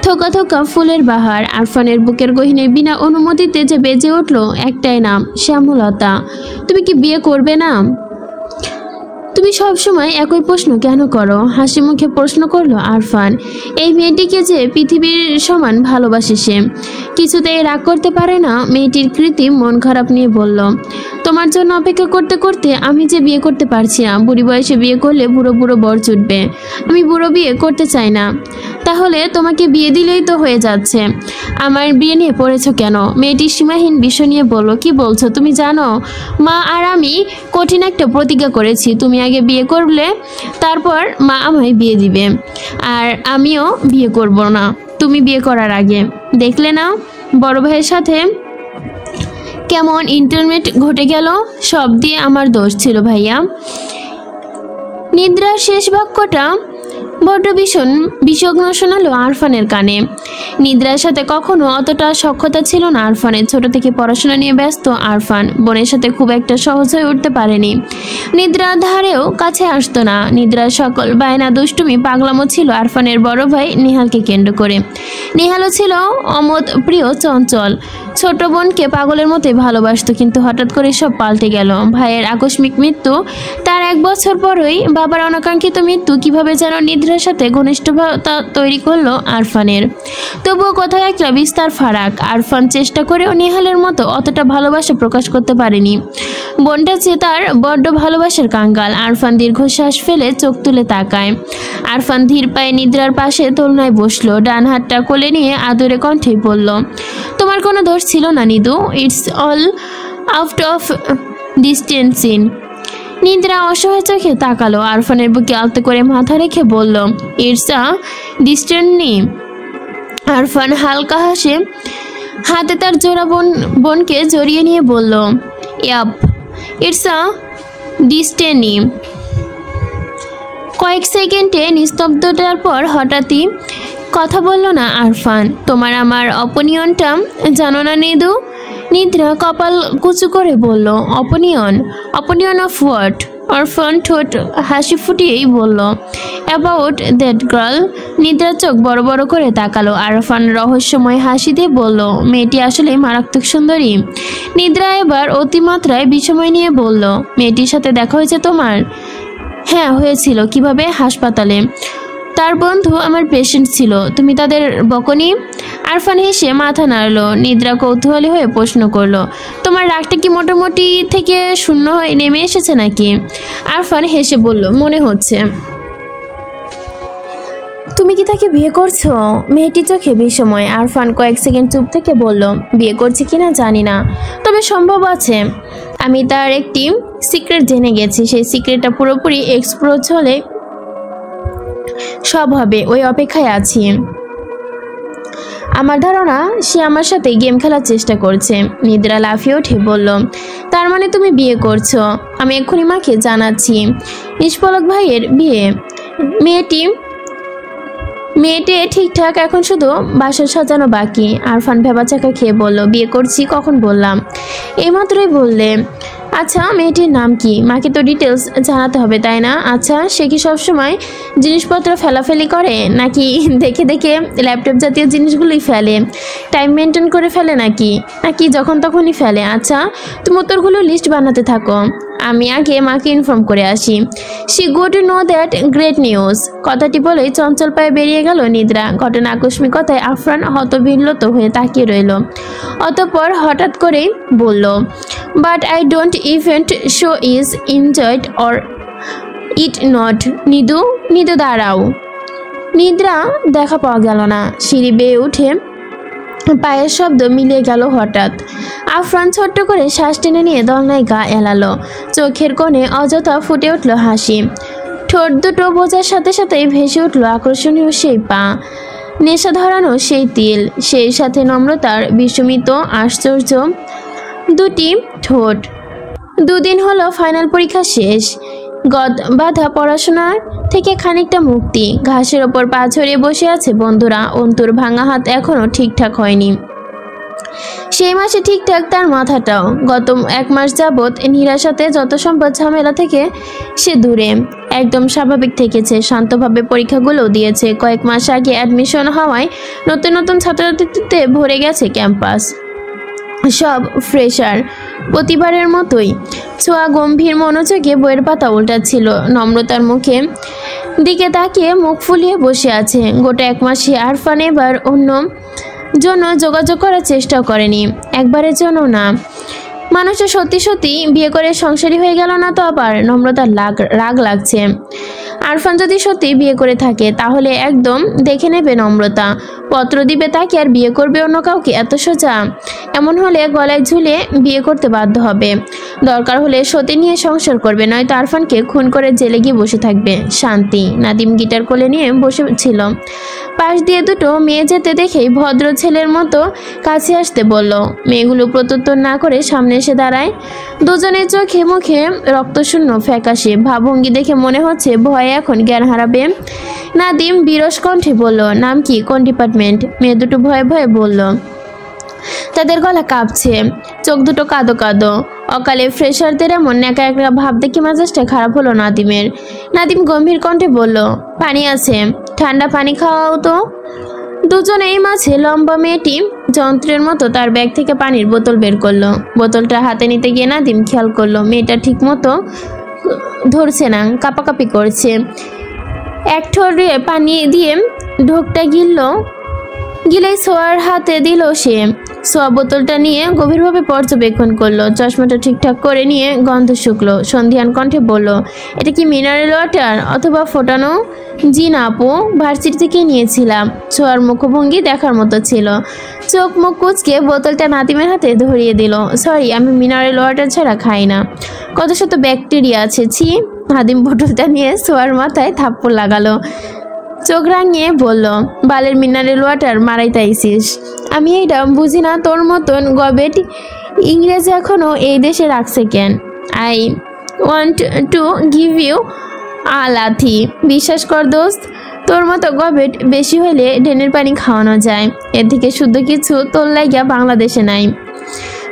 থোকা থোকা ফুলের বাহার। আরফানের বুকের গহীনে বিনা অনুমতিতে যে বেজে উঠল একটাই নাম, শ্যামলতা। তুমি কি বিয়ে করবে না? তুমি সবসময় একই প্রশ্ন কেন করো? হাসি মুখে প্রশ্ন করলো আরফান। এই মেয়েটিকে যে পৃথিবীর সমান ভালোবাসে সে, কিছুতেই রাগ করতে পারে না। মেয়েটির কৃত্রিম মন খারাপ নিয়ে বলল, তোমার জন্য অপেক্ষা করতে করতে আমি যে বিয়ে করতে পারছি না। বুড়ি বয়সে বিয়ে করলে বুড়ো বুড়ো বর জুটবে, আমি বুড়ো বিয়ে করতে চাই না। তাহলে তোমাকে বিয়ে দিলেই তো হয়ে যাচ্ছে, আমার বিয়ে নিয়ে পড়েছো কেন? মেয়েটি সীমাহীন বিষয় নিয়ে বলল, কি বলছো? তুমি জানো মা আর আমি কঠিন একটা প্রতিজ্ঞা করেছি, তুমি আগে বিয়ে করলে তারপর মা আমায় বিয়ে দিবে, আর আমিও বিয়ে করব না তুমি বিয়ে করার আগে। দেখলে না বড় ভাইয়ের সাথে কেমন ইন্টারমেট ঘটে গেল? সব দিয়ে আমার দোষ ছিল ভাইয়া। নিদ্রার শেষ বাক্যটা বড্ড বিষগ্ন শোনালো আরফানের কানে। নিদ্রার সাথে কখনো অতটা সখ্যতা ছিল না আরফানের। ছোট থেকে পড়াশোনা নিয়ে ব্যস্ত আরফান বোনের সাথে খুব একটা সহজ হয়ে উঠতে পারেনি। নিদ্রার ধারেও কাছে আসতো না। নিদ্রার সকল বায়না দুষ্টুমি পাগলামো ছিল আরফানের বড় ভাই নেহালকে কেন্দ্র করে। নেহালও ছিল অমত প্রিয়, চঞ্চল, ছোট বোনকে পাগলের মতোই ভালোবাসতো। কিন্তু হঠাৎ করে সব পাল্টে গেল। ভাইয়ের আকস্মিক মৃত্যু, তার 1 বছর পরই বাবার অনাকাঙ্ক্ষিত মৃত্যু কিভাবে যেন নিদ্রার সাথে ঘনিষ্ঠতা তৈরি করলো আরফানের। তবুও কোথায় একটা বিস্তার ফারাক। আরফান চেষ্টা করেও নেহালের মতো অতটা ভালোবাসা প্রকাশ করতে পারেনি। বোনটা যে তার বড্ড ভালোবাসার কাঙ্গাল। আরফান দীর্ঘশ্বাস ফেলে চোখ তুলে তাকায়। আরফান ধীর পায়ে নিদ্রার পাশে দোলনায় বসলো, ডান হাতটা কোলে নিয়ে আদরে কণ্ঠে বলল, তোমার কোনো দোষ ছিল না Nidu, it's all out of distancing. নিদ্রা অসহায় চোখে তাকালো। আরফানের বুকে আলতো করে মাথা রেখে বলল, ইটস আ ডিস্টেন্সি। আরফান হালকা হাসে হাতে তার জোড়া বোনকে জড়িয়ে নিয়ে বলল, ইয়াপ, ইটস আ ডিস্টেনি। কয়েক সেকেন্ডে নিস্তব্ধতার পর হঠাৎই কথা বলল না আরফান, তোমার আমার অপনিয়নটা জানো না নিদু? নিদ্রা কপাল কুচু করে বলল, অপনিয়ন? অপনিয়ন অফ হোয়াট? আরফান ঠোঁট হাসি ফুটিয়েই বলল, অ্যাবাউট দ্যাট গার্ল। নিদ্রা চোখ বড় বড় করে তাকালো। আরফান রহস্যময় হাসি দিয়ে বলল, মেয়েটি আসলে মারাত্মক সুন্দরী। নিদ্রা এবার অতিমাত্রায় বিষময় নিয়ে বলল, মেয়েটির সাথে দেখা হয়েছে তোমার? হ্যাঁ হয়েছিল। কিভাবে? হাসপাতালে। তার বন্ধু আমার পেশেন্ট ছিল। তুমি তাদের বকনি? আরফান হেসে মাথা নাড়ল। নিদ্রা কৌতূহলী হয়ে প্রশ্ন করলো, তোমার রাগটা কি মোটামুটি থেকে শূন্য হয়ে নেমে এসেছে নাকি? আরফান হেসে বলল, মনে হচ্ছে। তুমি কি তাকে বিয়ে করছো? মেয়েটি চোখে বিষময়। আরফান কয়েক সেকেন্ড চুপ থেকে বলল, বিয়ে করছে কিনা জানি না, তবে সম্ভব আছে। আমি তার একটি সিক্রেট জেনে গেছি। সেই সিক্রেটটা পুরোপুরি এক্সপ্লোজ হলে সব হবে, ওই অপেক্ষায় আছি। আমার ধারণা সে আমার সাথে গেম খেলার চেষ্টা করছে। নিদ্রা লাফিয়ে উঠে বলল, তার মানে তুমি বিয়ে করছো? আমি এক্ষুনি মাকে জানাচ্ছি। নিষ্পলক ভাইয়ের বিয়ে। মেয়েটি ঠিকঠাক, এখন শুধু বাসা সাজানো বাকি। আরফান ভেবাচাকা খেয়ে বলল, বিয়ে করছি কখন বললাম? এইমাত্রই বললে। আচ্ছা মেয়েটির নাম কি? মাকে তো ডিটেলস জানাতে হবে তাই না? আচ্ছা সে কি সবসময় জিনিসপত্র ফেলাফেলি করে, নাকি দেখে দেখে ল্যাপটপ জাতীয় জিনিসগুলোই ফেলে? টাইম মেনটেন করে ফেলে নাকি যখন তখনই ফেলে? আচ্ছা তুমি উত্তরগুলো লিস্ট বানাতে থাকো। আমি আগে মাকে ইনফর্ম করে আসি। She good know that great news. কথাটি বলেই চঞ্চল পায়ে বেরিয়ে গেল নিদ্রা। ঘটনা আকস্মিকতায় আফরান হতবিহ্বল হয়ে তাকিয়ে রইল। অতঃপর হঠাৎ করেই বলল, but I don't event show is enjoyed or it not. Nidu দাঁড়াও। নিদ্রা দেখা পাওয়া গেল না। সিঁড়ি বেয়ে উঠে পায়ের শব্দ মিলিয়ে গেল হঠাৎ। আফরান ছোট্ট করে শ্বাস টেনে নিয়ে দলনায় গা এলালো। চোখের কোণে অযথা ফুটে উঠল হাসি। ঠোঁট দুটো বোঝার সাথে সাথেই ভেসে উঠল আকর্ষণীয় সেই পা, নেশা ধরানো সেই তিল, সেই সাথে নম্রতার বিস্মিত আশ্চর্য দুটি ঠোঁট। দুদিন হলো ফাইনাল পরীক্ষা শেষ। গদ বাঁধা পড়াশোনার থেকে খানিকটা মুক্তি। ঘাসের ওপর পা ছড়িয়ে বসে আছে বন্ধুরা। অন্তুর ভাঙা হাত এখনো ঠিকঠাক হয়নি। সেই মাসে ঠিকঠাক তার মাথাটাও। গত 1 মাস যাবৎ নিরাশাতে যত সম্পদ ঝামেলা থেকে সে দূরে, একদম স্বাভাবিক থেকেছে। শান্তভাবে পরীক্ষাগুলো দিয়েছে। কয়েক মাস আগে অ্যাডমিশন হওয়ায় নতুন নতুন ছাত্রছাত্রীতে ভরে গেছে ক্যাম্পাস। সব ফ্রেশার, প্রতিবারের মতোই। ছোঁয়া গম্ভীর মনোযোগে বইয়ের পাতা উল্টাচ্ছিল। নম্রতার মুখে দিকে তাকিয়ে মুখ ফুলিয়ে বসে আছে। গোটা 1 মাসে আরফান এবার অন্য জন্য যোগাযোগ করার চেষ্টাও করেনি, একবারের জন্য না। মানুষটা সত্যি সত্যি বিয়ে করে সংসারী হয়ে গেল না তো আবার? নম্রতার রাগ লাগছে। আরফান যদি সত্যি বিয়ে করে থাকে তাহলে একদম দেখে নেবে নম্রতা, পত্র দিবে তাকে আর বিয়ে করবে অন্য কাউকে? এত সোজা? এমন হলে গলায় ঝুলে বিয়ে করতে বাধ্য হবে। দরকার হলে সতী নিয়ে সংসার করবে, নয়তো আরফানকে খুন করে জেলে গিয়ে বসে থাকবে। শান্তি। নাদিম গিটার কোলে নিয়ে বসেছিল। পাশ দিয়ে দুটো মেয়ে যেতে দেখেই ভদ্র ছেলের মতো কাছে আসতে বলল। মেয়েগুলো প্রত্যুত্তর না করে সামনে এসে দাঁড়ায়। দুজনের চোখে মুখে রক্তশূন্য ফ্যাকাশে ভাবভঙ্গি দেখে মনে হচ্ছে ভয়ে এখন জ্ঞান হারাবে। নাদিম বিরস কণ্ঠে বলল, নাম কি, কোন ডিপার্টমেন্ট? মেয়ে দুটো ভয়ে ভয়ে বলল। তাদের গলা কাঁপছে, চোখ দুটো কাঁদো কাঁদো। অকালে ফ্রেশারদের এমন একা একা ভাব দেখে মেজাজটা খারাপ হলো নাদিমের। নাদিম গম্ভীর কণ্ঠে বলল, পানি আছে, ঠান্ডা পানি খাওয়াও তো। দুজনেই মাঝে লম্বা মেয়েটি যন্ত্রের মতো তার ব্যাগ থেকে পানির বোতল বের করলো। বোতলটা হাতে নিতে গিয়ে নাদিম খেয়াল করলো মেয়েটা ঠিক মতো ধরছে না, কাঁপাকাঁপি করছে। এক ঠোঁটে পানি দিয়ে ঢোকটা গিলেই সোয়ার হাতে দিল সে। সোয়া বোতলটা নিয়ে গভীরভাবে পর্যবেক্ষণ করলো। চশমাটা ঠিকঠাক করে নিয়ে গন্ধ শুকলো। সন্ধিয়ান কণ্ঠে বলল, এটা কি মিনারেল ওয়াটার অথবা ফোটানো? জি না আপু, ভার্সিটি থেকে নিয়েছিলাম। সোয়ার মুখভঙ্গি দেখার মতো ছিল। চোখ মুখ কুচকে বোতলটা নাদিমের হাতে ধরিয়ে দিল। সরি, আমি মিনারেল ওয়াটার ছাড়া খাই না, কত শত ব্যাকটেরিয়া আছে, ছি। নাদিম বোতলটা নিয়ে সোয়ার মাথায় থাপ্পড় লাগালো। চোখ রাঙিয়ে বলল, বালের মিনারেল ওয়াটার মারাইতাইছিস? আমি এইটা বুঝি না, তোর মতন গবেট ইংরেজ এখনো এই দেশে রাখছে কেন? I want to give you a লাথি। বিশ্বাস কর দোস্ত, তোর মতো গবেট বেশি হলে ড্রেনের পানি খাওয়ানো যায়। এর থেকে শুদ্ধ কিছু তোর লাইগা বাংলাদেশে নাই।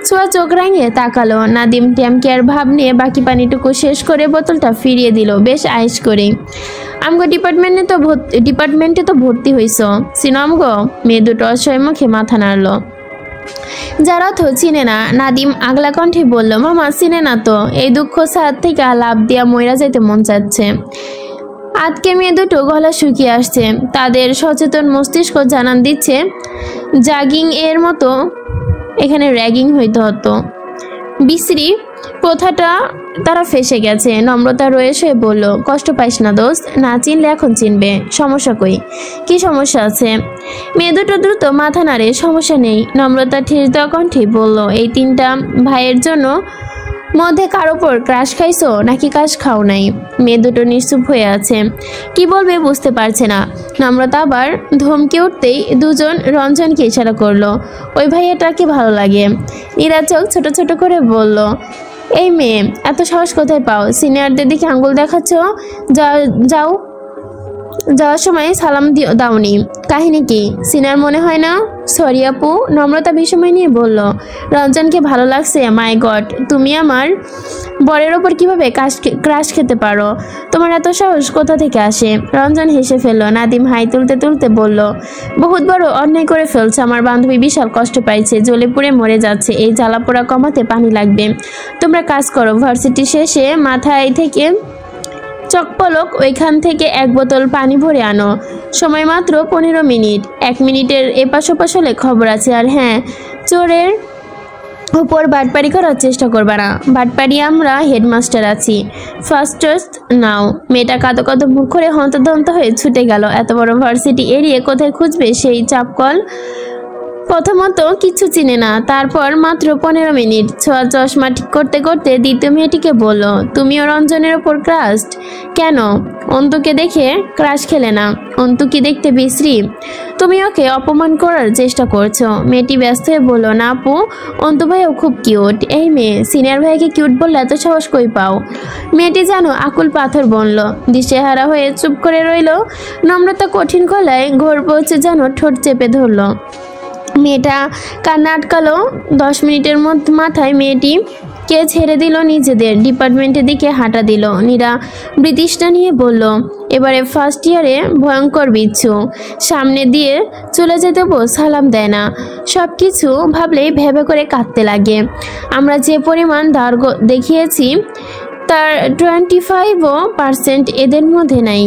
ছোঁয়া চোখ রাঙিয়ে তাকালো। নাদিম ট্যামকেয়ার ভাব নিয়ে বাকি পানিটুকু শেষ করে বোতলটা ফিরিয়ে দিল বেশ আয়েশ করে। আমগো ডিপার্টমেন্টে তো ভর্তি হইছ, চিনম গো? মেয়ে দুটো অসহায় মুখে মাথা নাড়ল। যারা তো চিনে না। নাদিম আগলা কণ্ঠে বলল, মামা চিনে না তো? এই দুঃখ ছাদ থেকে লাভ দিয়া মইরা যাইতে মন চাচ্ছে। আজকে মেয়ে দুটো গলা শুকিয়ে আসছে। তাদের সচেতন মস্তিষ্ক জানান দিচ্ছে জাগিং এর মতো এখানে র্যাগিং হইতে হতো। বিশ্রী প্রথাটা তারা ফেসে গেছে। নম্রতা রয়ে সে বলল, কষ্ট পাইস না দোস্ত, না চিনলে এখন চিনবে। সমস্যা কই? কি সমস্যা আছে? মেয়ে দুটো দ্রুত মাথা নাড়ে। সমস্যা নেই। নম্রতা ঠেস দেওয়া কণ্ঠে বলল, এই 3টা ভাইয়ের জন্য মধ্যে কারো ওপর ক্রাশ খাইছো নাকি কাশ খাও নাই? মেয়ে দুটো নিশ্চুপ হয়ে আছে, কি বলবে বুঝতে পারছে না। নম্রতা আবার ধমকে উঠতেই দুজন রঞ্জনকে ইশারা করলো, ওই ভাইয়াটাকে ভালো লাগে। নীরা চোখ ছোট ছোট করে বলল, এই মেয়ে এত সাহস কোথায় পাও? সিনিয়রদের দিকে আঙ্গুল দেখাচ্ছ? যাও যাওয়ার সময় সালাম দাওনি, কাহিনী কি? সিনার মনে হয় না? সরি আপু, নম্রতা বিষময় নিয়ে বলল। রঞ্জনকে ভালো লাগছে? মাই গড, তুমি আমার বরের ওপর কিভাবে ক্রাশ খেতে পারো? তোমার এত সাহস কোথা থেকে আসে? রঞ্জন হেসে ফেলল। নাদিম হাই তুলতে তুলতে বলল, বহুত বড় অন্যায় করে ফেলছে আমার বান্ধবী, বিশাল কষ্ট পাইছে, জ্বলে পুড়ে মরে যাচ্ছে, এই জ্বালা পোড়া কমাতে পানি লাগবে। তোমরা কাজ করো, ভার্সিটি শেষে মাথায় থেকে চকপলক ওইখান থেকে এক বোতল পানি ভরে আনো, সময় মাত্র 15 মিনিট। 1 মিনিটের এপাশ ওপাশ হলে খবর আছে। আর হ্যাঁ, চোরের উপর বাটপাড়ি করার চেষ্টা করবে না, বাটপাড়ি আমরা হেডমাস্টার আছি। ফার্স্টস্ট নাও। মেয়েটা কাঁদো কাঁদো মুখ করে হন্তদন্ত হয়ে ছুটে গেল। এত বড় ভার্সিটি এড়িয়ে কোথায় খুঁজবে সেই চাপকল? প্রথমত কিছু চিনে না, তারপর মাত্র 15 মিনিট। ছোঁয়া চশমা ঠিক করতে করতে দ্বিতীয় মেয়েটিকে বলল, তুমিও রঞ্জনের ওপর ক্রাস্ট? কেন? অন্তুকে দেখে ক্রাশ খেলে না? অন্তু কি দেখতে বিশ্রী? তুমি ওকে অপমান করার চেষ্টা করছো। মেয়েটি ব্যস্ত হয়ে বলল, না আপু, অন্তু ভাইও খুব কিউট। এই মেয়ে, সিনিয়র ভাইকে কিউট বললে এত সাহস কই পাও? মেয়েটি যেন আকুল পাথর বনল, দিশেহারা হয়ে চুপ করে রইল। নম্রতা কঠিন গলায় ঘোর পৌঁছে যেন ঠোঁট চেপে ধরল। মেয়েটা কান্না আটকালো। 10 মিনিটের মাথায় মেয়েটিকে ছেড়ে দিল, নিজেদের ডিপার্টমেন্টের দিকে হাঁটা দিল। নীরা ব্রিটিশটা নিয়ে বলল, এবারে ফার্স্ট ইয়ারে ভয়ঙ্কর বিচ্ছু, সামনে দিয়ে চলে যেতে সালাম দেয় না, সব কিছু ভাবলেই ভেবে করে কাঁদতে লাগে। আমরা যে পরিমাণ দাঁড় দেখিয়েছি তার 25% এদের মধ্যে নাই।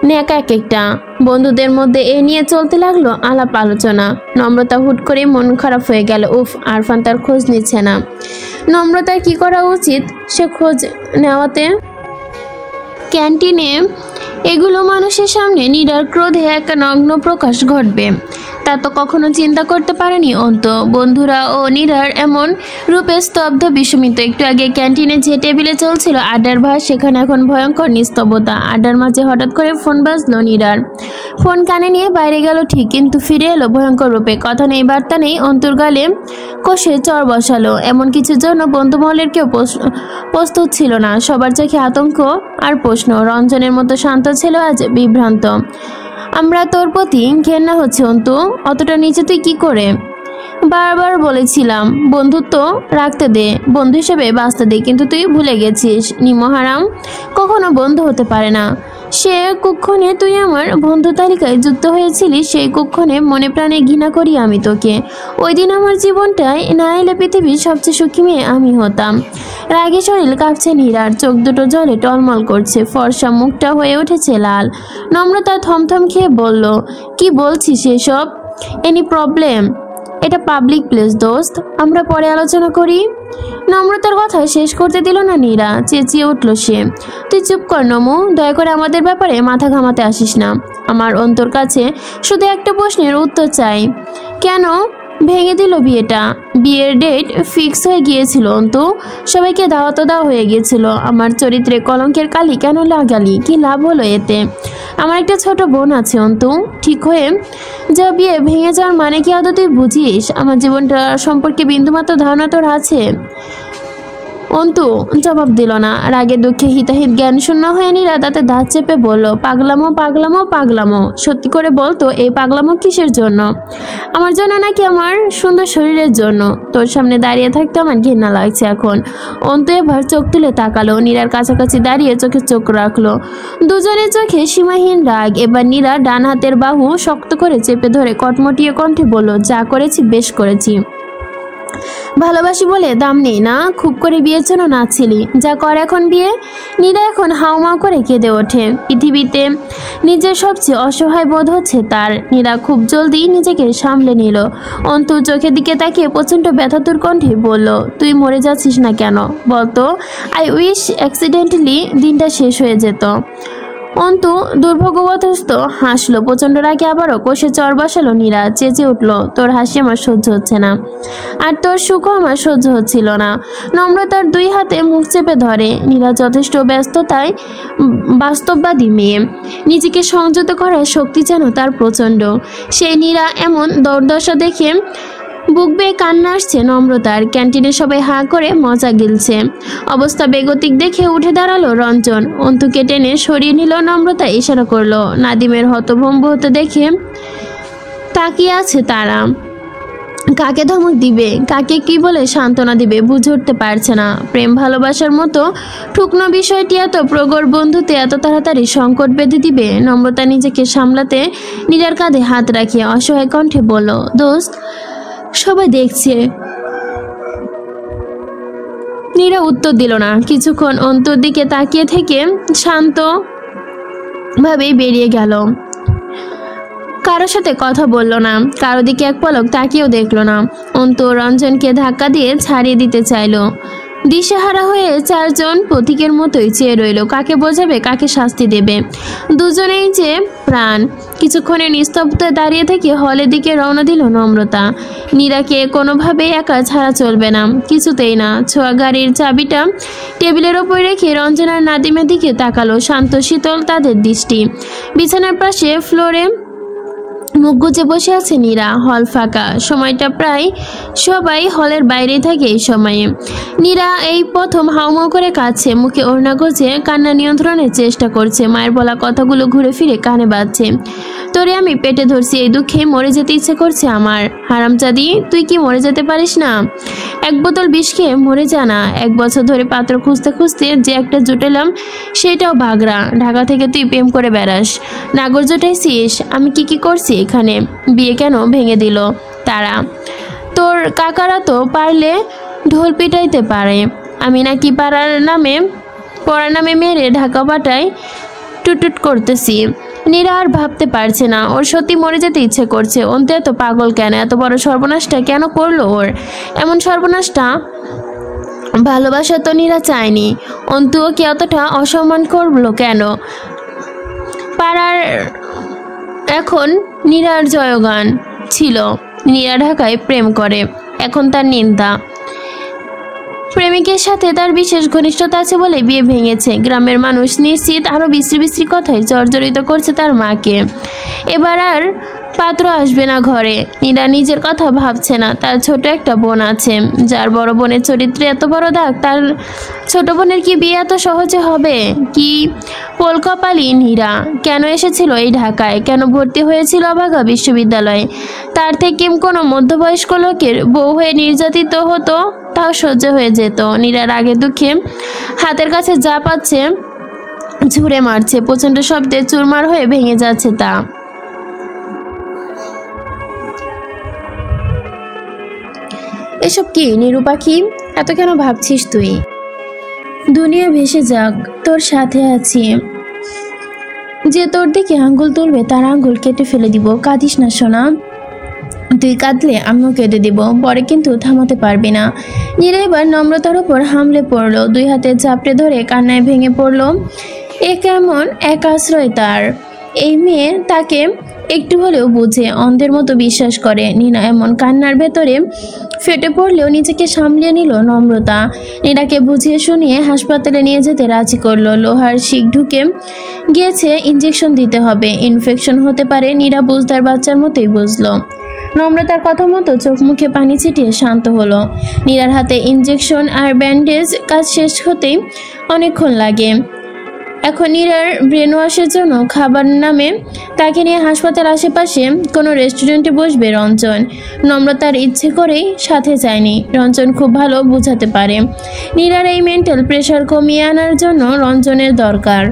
ন্যাকা এক একটা। বন্ধুদের মধ্যে এ নিয়ে চলতে লাগলো আলাপ আলোচনা। নম্রতা হুট করে মন খারাপ হয়ে গেল। উফ, আরফান তার খোঁজ নিচ্ছে না। নম্রতার কি করা উচিত? সে খোঁজ নেওয়াতে ক্যান্টিনে এগুলো মানুষের সামনে নীরার ক্রোধে একটা নগ্ন প্রকাশ ঘটবে, তা তো কখনো চিন্তা করতে পারেনি অন্ত। বন্ধুরা ও নীরার এমন রূপে স্তব্ধ বিস্মিত। একটু আগে ক্যান্টিনে যে টেবিলে চলছিল আড্ডার ভাস, সেখানে এখন ভয়ঙ্কর নিস্তব্ধতা। আড্ডার মাঝে হঠাৎ করে ফোন বাজলো নীরার। ফোন কানে নিয়ে বাইরে গেল ঠিক, কিন্তু ফিরে এলো ভয়ঙ্কর রূপে। কথা নেই বার্তা নেই, অন্তর গালে কষে চর বসালো। এমন কিছুর জন্য বন্ধু মহলের কেউ প্রস্তুত ছিল না। সবার চোখে আতঙ্ক আর প্রশ্ন। রঞ্জনের মতো শান্ত ছিল আজ বিভ্রান্ত। আমরা তোর প্রতি ঘেন্না হচ্ছে অন্তু, অতটা নিচে তুই কি করে? বারবার বলেছিলাম বন্ধুত্ব রাখতে দে, বন্ধু হিসেবে বাঁচতে দে, কিন্তু তুই ভুলে গেছিস নিমহারাম কখনো বন্ধু হতে পারে না। সে কুক্ষণে তুই আমার বন্ধু তালিকায় যুক্ত হয়েছিলিস, সেই কুক্ষণে মনে প্রাণে ঘৃণা করি আমি তোকে। ওই দিন আমার জীবনটায় না এলে পৃথিবীর সবচেয়ে সুখী মেয়ে আমি হতাম। রাগে শরীর কাঁপছে নীরার, চোখ দুটো জলে টলমল করছে, ফর্সা মুখটা হয়ে উঠেছে লাল। নম্রতা থমথম খেয়ে বলল, কি বলছিস এসব? Any problem? এটা পাবলিক প্লেস দোস্ত, আমরা পরে আলোচনা করি। নম্রতার কথা শেষ করতে দিল না নীরা, চেঁচিয়ে উঠল সে, তুই চুপ কর নমু, দয়া করে আমাদের ব্যাপারে মাথা ঘামাতে আসিস না। আমার অন্তর কাছে শুধু একটা প্রশ্নের উত্তর চাই, কেন ভেঙে দিল বিয়েটা? বিয়ের ডেট ফিক্স হয়ে গিয়েছিল অন্তু, সবাইকে দাওয়াত দেওয়া হয়ে গিয়েছিল। আমার চরিত্রে কলঙ্কের কালি কেন লাগালি? কি লাভ হলো এতে? আমার একটা ছোট বোন আছে অন্তু, ঠিক হয়ে যা বিয়ে ভেঙে যাওয়ার মানে কি আদৌ তুই বুঝিস? আমার জীবনটা সম্পর্কে বিন্দুমাত্র ধারণা তোর আছে? অন্তু জবাব দিল না। রাগে দুঃখে হিতাহিত জ্ঞান শূন্য হয়ে নীরা দাঁতে দাঁত চেপে বলল, পাগলামো পাগলামো পাগলামো, সত্যি করে বলতো এই পাগলামো কিসের জন্য? আমার জন্য নাকি আমার সুন্দর শরীরের জন্য? তোর সামনে দাঁড়িয়ে থাকতে আমার ঘৃণা লাগছে এখন। অন্তু এবার চোখ তুলে তাকালো, নীরার কাছাকাছি দাঁড়িয়ে চোখে চোখ রাখলো। দুজনের চোখে সীমাহীন রাগ। এবার নীরা ডান হাতের বাহু শক্ত করে চেপে ধরে কটমটিয়ে কণ্ঠে বলল, যা করেছি বেশ করেছি। ভালোবাসি বলে দাম নেই না? খুব করে বিয়ের জন্য নাচছিলি, যা কর এখন বিয়ে। নীরা এখন হাউমাউ করে কেঁদে ওঠে। পৃথিবীতে নিজের সবচেয়ে অসহায় বোধ হচ্ছে তার। নীরা খুব জলদি নিজেকে সামলে নিল। অন্তু চোখের দিকে তাকিয়ে প্রচণ্ড ব্যথাতুর কণ্ঠে বলল, তুই মরে যাচ্ছিস না কেন বলতো? আই উইশ অ্যাক্সিডেন্টালি দিনটা শেষ হয়ে যেত। অন্তু দুর্ভাগ্যবশত হাসলো। প্রচণ্ড রাগে আবারও কষে চর বসালো নীরা, চেঁচে উঠল, তোর হাসি আমার সহ্য হচ্ছে না, আর তোর সুখও আমার সহ্য হচ্ছিল না। নম্রতার 2 হাতে মুখ চেপে ধরে। নীরা যথেষ্ট ব্যস্ততায় বাস্তববাদী মেয়ে, নিজেকে সংযত করার শক্তি যেন তার প্রচণ্ড। সেই নীরা এমন দুর্দশা দেখে বুক বেয়ে কান্না আসছে নম্রতার। ক্যান্টিনে সবাই হাঁ করে মজা গিলছে। অবস্থা বেগতিক দেখে উঠে দাঁড়ালো রঞ্জন। অন্তুকে টেনে সরিয়ে নিল নম্রতা, ইশারা করলো। নাদিমের হতভম্ব হতে দেখে তাকিয়ে আছে তারা। কাকে ধমক দিবে, কাকে কি বলে সান্ত্বনা দিবে বুঝে উঠতে পারছে না। প্রেম ভালোবাসার মতো ঠুকনো বিষয়টি এত প্রগড় বন্ধুতে এত তাড়াতাড়ি সংকট বেঁধে দিবে। নম্রতা নিজেকে সামলাতে নীরার কাঁধে হাত রাখিয়ে অসহায় কণ্ঠে বলল, দোস্ত সবাই দেখছে। নীরা উত্তর দিল না। কিছুক্ষণ অন্তর দিকে তাকিয়ে থেকে শান্ত ভাবে বেরিয়ে গেল। কারোর সাথে কথা বলল না, কারো দিকে এক পলক তাকিয়েও দেখলো না। অন্তু রঞ্জনকে ধাক্কা দিয়ে ছাড়িয়ে দিতে চাইলো। দিশেহারা হয়ে চারজন পথিকের মতোই চেয়ে রইল। কাকে বোঝাবে, কাকে শাস্তি দেবে, দুজনেই যে প্রাণ। কিছুক্ষণের নিস্তব্ধতায় দাঁড়িয়ে থেকে হলের দিকে রওনা দিল নম্রতা। নীরাকে কোনোভাবেই একা ছাড়া চলবে না, কিছুতেই না। ছোঁয়া গাড়ির চাবিটা টেবিলের ওপর রেখে রঞ্জন আর নাদিমের দিকে তাকালো। শান্ত শীতল তাদের দৃষ্টি। বিছানার পাশে ফ্লোরে মুখ গুজে বসে আছে নীরা। হল ফাঁকা। সময়টা প্রায় সবাই হলের বাইরেই থাকে এই সময়ে। নীরা এই প্রথম হাউমাউ করে কাঁদছে। মুখে ওড়না গুজে কান্না নিয়ন্ত্রণের চেষ্টা করছে। মায়ের বলা কথাগুলো ঘুরে ফিরে কানে বাজছে। তোরে আমি পেটে ধরছি, এই দুঃখে মরে যেতে ইচ্ছে করছে আমার। হারামজাদি, তুই কি মরে যেতে পারিস না? এক বোতল বিষ খেয়ে মরে যা না। 1 বছর ধরে পাত্র খুঁজতে খুঁজতে যে একটা জুটেলাম, সেটাও ভাগরা। ঢাকা থেকে তুই প্রেম করে বেড়াস, নাগর জোটাইছিস। আমি কি করছি এখানে? বিয়ে কেন ভেঙে দিল তারা? তোর কাকারা তো পারলে ঢোল পিটাইতে পারে। আমি নাকি পড়ার নামে মেরে ঢাকা পাঠায় টুটুট করতেছি। নীরা আর ভাবতে পারছে না। ওর সত্যি মরে যেতে ইচ্ছে করছে। অন্তু এত পাগল কেন? এত বড় সর্বনাশটা কেন করলো ওর? এমন সর্বনাশটা ভালোবাসা তো নীরা চায়নি। অন্তুও কি অতটা অসম্মান করলো কেন? পাড়ার এখন নীরার জয়গান ছিল। নীরা ঢাকায় প্রেম করে, এখন তার নিন্দা। প্রেমিকের সাথে তার বিশেষ ঘনিষ্ঠতা আছে বলে বিয়ে ভেঙেছে। গ্রামের মানুষ নিশ্চিত আরো বিশ্রী বিশ্রী কথায় জর্জরিত করছে তার মাকে। এবার আর পাত্র আসবে না ঘরে। নীরা নিজের কথা ভাবছে না। তার ছোট একটা বোন আছে, যার বড় বোনের চরিত্রে এত বড় দাগ। তার ছোট বোনের কি বিয়ে এত সহজে হবে? কি পোলকপালি নীরা! কেন এসেছিল এই ঢাকায়? কেন ভর্তি হয়েছিল অভাগা বিশ্ববিদ্যালয়ে? তার থেকে কোনো মধ্যবয়স্ক লোকের বউ হয়ে নির্যাতিত হতো, তাও সহ্য হয়ে যেত। নীরার আগে দুঃখে হাতের কাছে যা পাচ্ছে ঝুড়ে মারছে। প্রচণ্ড শব্দে চুরমার হয়ে ভেঙে যাচ্ছে তা। এসব কি নীরু পাখি? এত কেন ভাবছিস তুই? দুনিয়া ভেসে যাক, তোর সাথে আছি। যে তোর দিকে আঙ্গুল তুলবে তার আঙ্গুল কেটে ফেলে দিব। কাঁদিস না সোনা, তুই কাঁদলে আমিও কেঁদে দিব। পরে কিন্তু থামাতে পারবি না। নীরা এবার নম্রতার উপর হামলে পড়লো। 2 হাতে চাপড়ে ধরে কান্নায় ভেঙে পড়লো। এ কেমন এক আশ্রয় তার! এই মেয়ে তাকে একটু হলেও বুঝে, অন্ধের মতো বিশ্বাস করে। নীরা এমন কান্নার ভেতরে ফেটে পড়লেও নিজেকে সামলিয়ে নিল নম্রতা। নীরাকে বুঝিয়ে শুনিয়ে হাসপাতালে নিয়ে যেতে রাজি করলো। লোহার শিক ঢুকে গিয়েছে, ইঞ্জেকশন দিতে হবে, ইনফেকশন হতে পারে। নীরা বুঝদার বাচ্চার মতোই বুঝলো। নম্রতার কথা মতো চোখ মুখে পানি ছিটিয়ে শান্ত হলো। নীরার হাতে ইঞ্জেকশন আর ব্যান্ডেজ কাজ শেষ হতেই অনেকক্ষণ লাগে। এখন নীরার ব্রেন ওয়াশের জন্য খাবার নামে তাকে নিয়ে হাসপাতাল আশেপাশে কোনো রেস্টুরেন্টে বসবে রঞ্জন। নম্রতার ইচ্ছে করেই সাথে যায়নি। রঞ্জন খুব ভালো বোঝাতে পারে। নীরার এই মেন্টাল প্রেশার কমিয়ে আনার জন্য রঞ্জনের দরকার।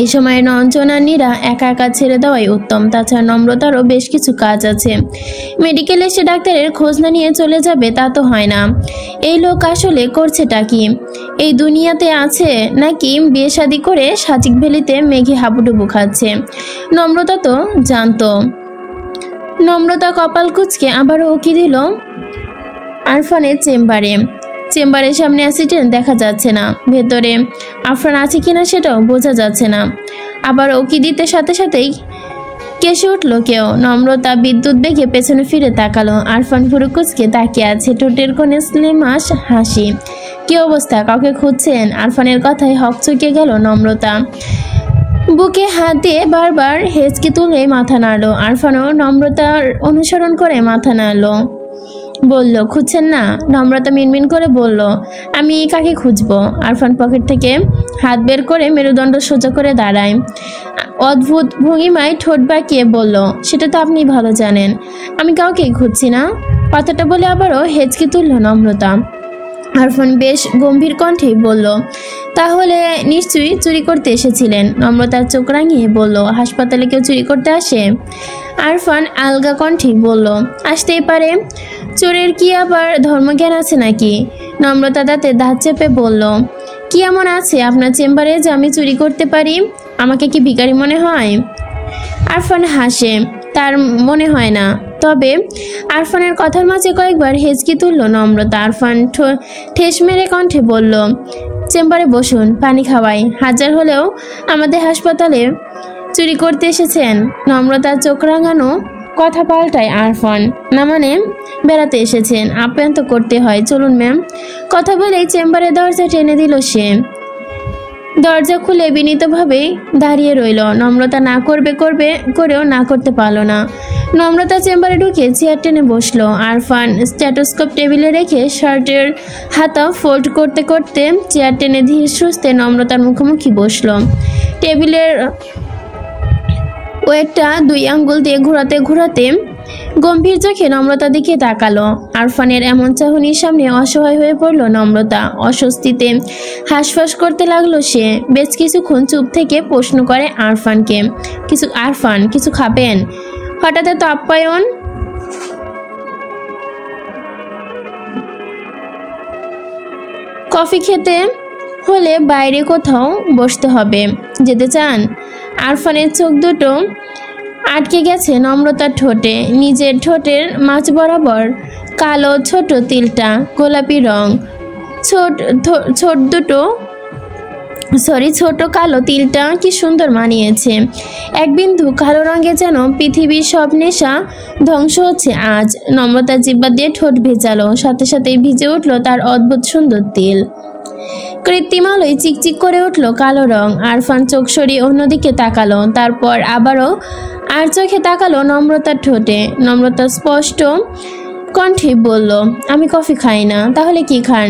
এই সময় রঞ্জন আর নীরা একা একা ছেড়ে দেওয়াই উত্তম। তাছাড়া নম্রতারও বেশ কিছু কাজ আছে। মেডিকেলে এসে ডাক্তারের খোঁজ না নিয়ে চলে যাবে তা তো হয় না। এই লোক আসলে করছেটা কি? এই দুনিয়াতে আছে নাকি বিয়ে শাদি করে সাজিক ভ্যালিতে মেঘে হাবুডুবু খাচ্ছে? নম্রতা তো জানতো। নম্রতা কপাল কুঁচকে আবারও উকি দিল আরফানের চেম্বারের সামনে অ্যাসিস্ট্যান্ট দেখা যাচ্ছে না। ভেতরে আরফান আছে কিনা সেটাও বোঝা যাচ্ছে না। আবার উকি দিতে সাথে সাথেই কেসে উঠল কেউ। নম্রতা বিদ্যুৎ বেগে পেছনে ফিরে তাকালো। আরফান ভুরু কুঁচকে তাকিয়ে আছে, ঠোঁটের কোণে স্লিমাস হাসি। কি অবস্থা, কাউকে খুঁজছেন? আরফানের কথায় হকচকে গেল নম্রতা। বুকে হাত দিয়ে বারবার হেঁচকে তুলে মাথা নাড়ল। আরফানও নম্রতার অনুসরণ করে মাথা নাড়ল। বলল, খুঁজছেন না? নম্রতা মিনমিন করে বলল, আমি কাকে খুঁজবো? আরফান পকেট থেকে হাত বের করে মেরুদণ্ড সোজা করে দাঁড়ায়। অদ্ভুত ভঙ্গিমায় ঠোঁট বাঁকিয়ে বলল, সেটা তো আপনি ভালো জানেন, আমি কাউকেই খুঁজছি না। কথাটা বলে আবারও হেঁচকি তুলল নম্রতা। আরফান বেশ গম্ভীর কণ্ঠে বলল, তাহলে নিশ্চয়ই চুরি করতে এসেছিলেন। নম্রতার চোখ রাঙিয়ে বলল, হাসপাতালে কেউ চুরি করতে আসে? আরফান আলগা কণ্ঠে বলল, আসতেই পারে, চোরের কি আবার ধর্মজ্ঞান আছে নাকি? নম্রতা দাঁতে দাঁত চেপে বলল, কি এমন আছে আপনার চেম্বারে যে আমি চুরি করতে পারি? আমাকে কি ভিখারি মনে হয়? আরফান হাসে, তার মনে হয় না। তবে আরফানের কথার মাঝে কয়েকবার হেঁচকি তুলল নম্রতা। আরফান ঠেস মেরে কণ্ঠে বলল, চেম্বারে বসুন, পানি খাওয়াই। হাজার হলেও আমাদের হাসপাতালে চুরি করতে এসেছেন? নম্রতার চোখ রাঙানো কথা পাল্টায় আরফান, না মানে বেড়াতে এসেছেন, আপ্যায়ন তো করতে হয়, চলুন ম্যাম। কথা বলেই চেম্বারের দরজা টেনে দিল সে। দরজা খুলে বিনীতভাবে দাঁড়িয়ে রইল। নম্রতা না করেও না করতে পারল না। নম্রতা চেম্বারে ঢুকে চেয়ার টেনে বসলো। আরফান স্ট্যাটোস্কোপ টেবিলে রেখে শার্টের হাতা ফোল্ড করতে করতে চেয়ার টেনে ধীরে সুস্থে নম্রতার মুখোমুখি বসলো। টেবিলের ওয়েটটা 2 আঙ্গুল দিয়ে ঘোরাতে ঘোরাতে গম্ভীর চোখে নম্রতা দিকে তাকালো। আরফানের এমন চাহনির সামনে অসহায় হয়ে পড়ল নম্রতা। অস্বস্তিতে হাঁসফাঁস করতে লাগলো সে। বেশ কিছুক্ষণ চুপ থেকে প্রশ্ন করে আরফানকে, আরফান কিছু খাবেন? হঠাৎ এত আপ্যায়ন? কফি খেতে হলে বাইরে কোথাও বসতে হবে, যেতে চান? আরফানের চোখ দুটো আটকে গেছে নম্রতার ঠোঁটে। নিজের ঠোঁটের মাঝ বরাবর কালো ছোট তিলটা, গোলাপি রং, ছোট কালো তিলটা কি সুন্দর মানিয়েছে। এক বিন্দু কালো রঙে যেন পৃথিবীর সব নেশা ধ্বংস হচ্ছে আজ। নম্রতা জিহ্বা দিয়ে ঠোঁট ভেজালো, সাথে সাথেই ভিজে উঠল তার অদ্ভুত সুন্দর তিল। কৃত্রিম আলোয় চিকচিক করে উঠল কালো রং। আরফান চোখ সরিয়ে অন্যদিকে তাকালো, তারপর আবারও আর চোখে তাকালো নম্রতার ঠোঁটে। নম্রতা স্পষ্ট কণ্ঠে বলল, আমি কফি খাই না। তাহলে কি খান?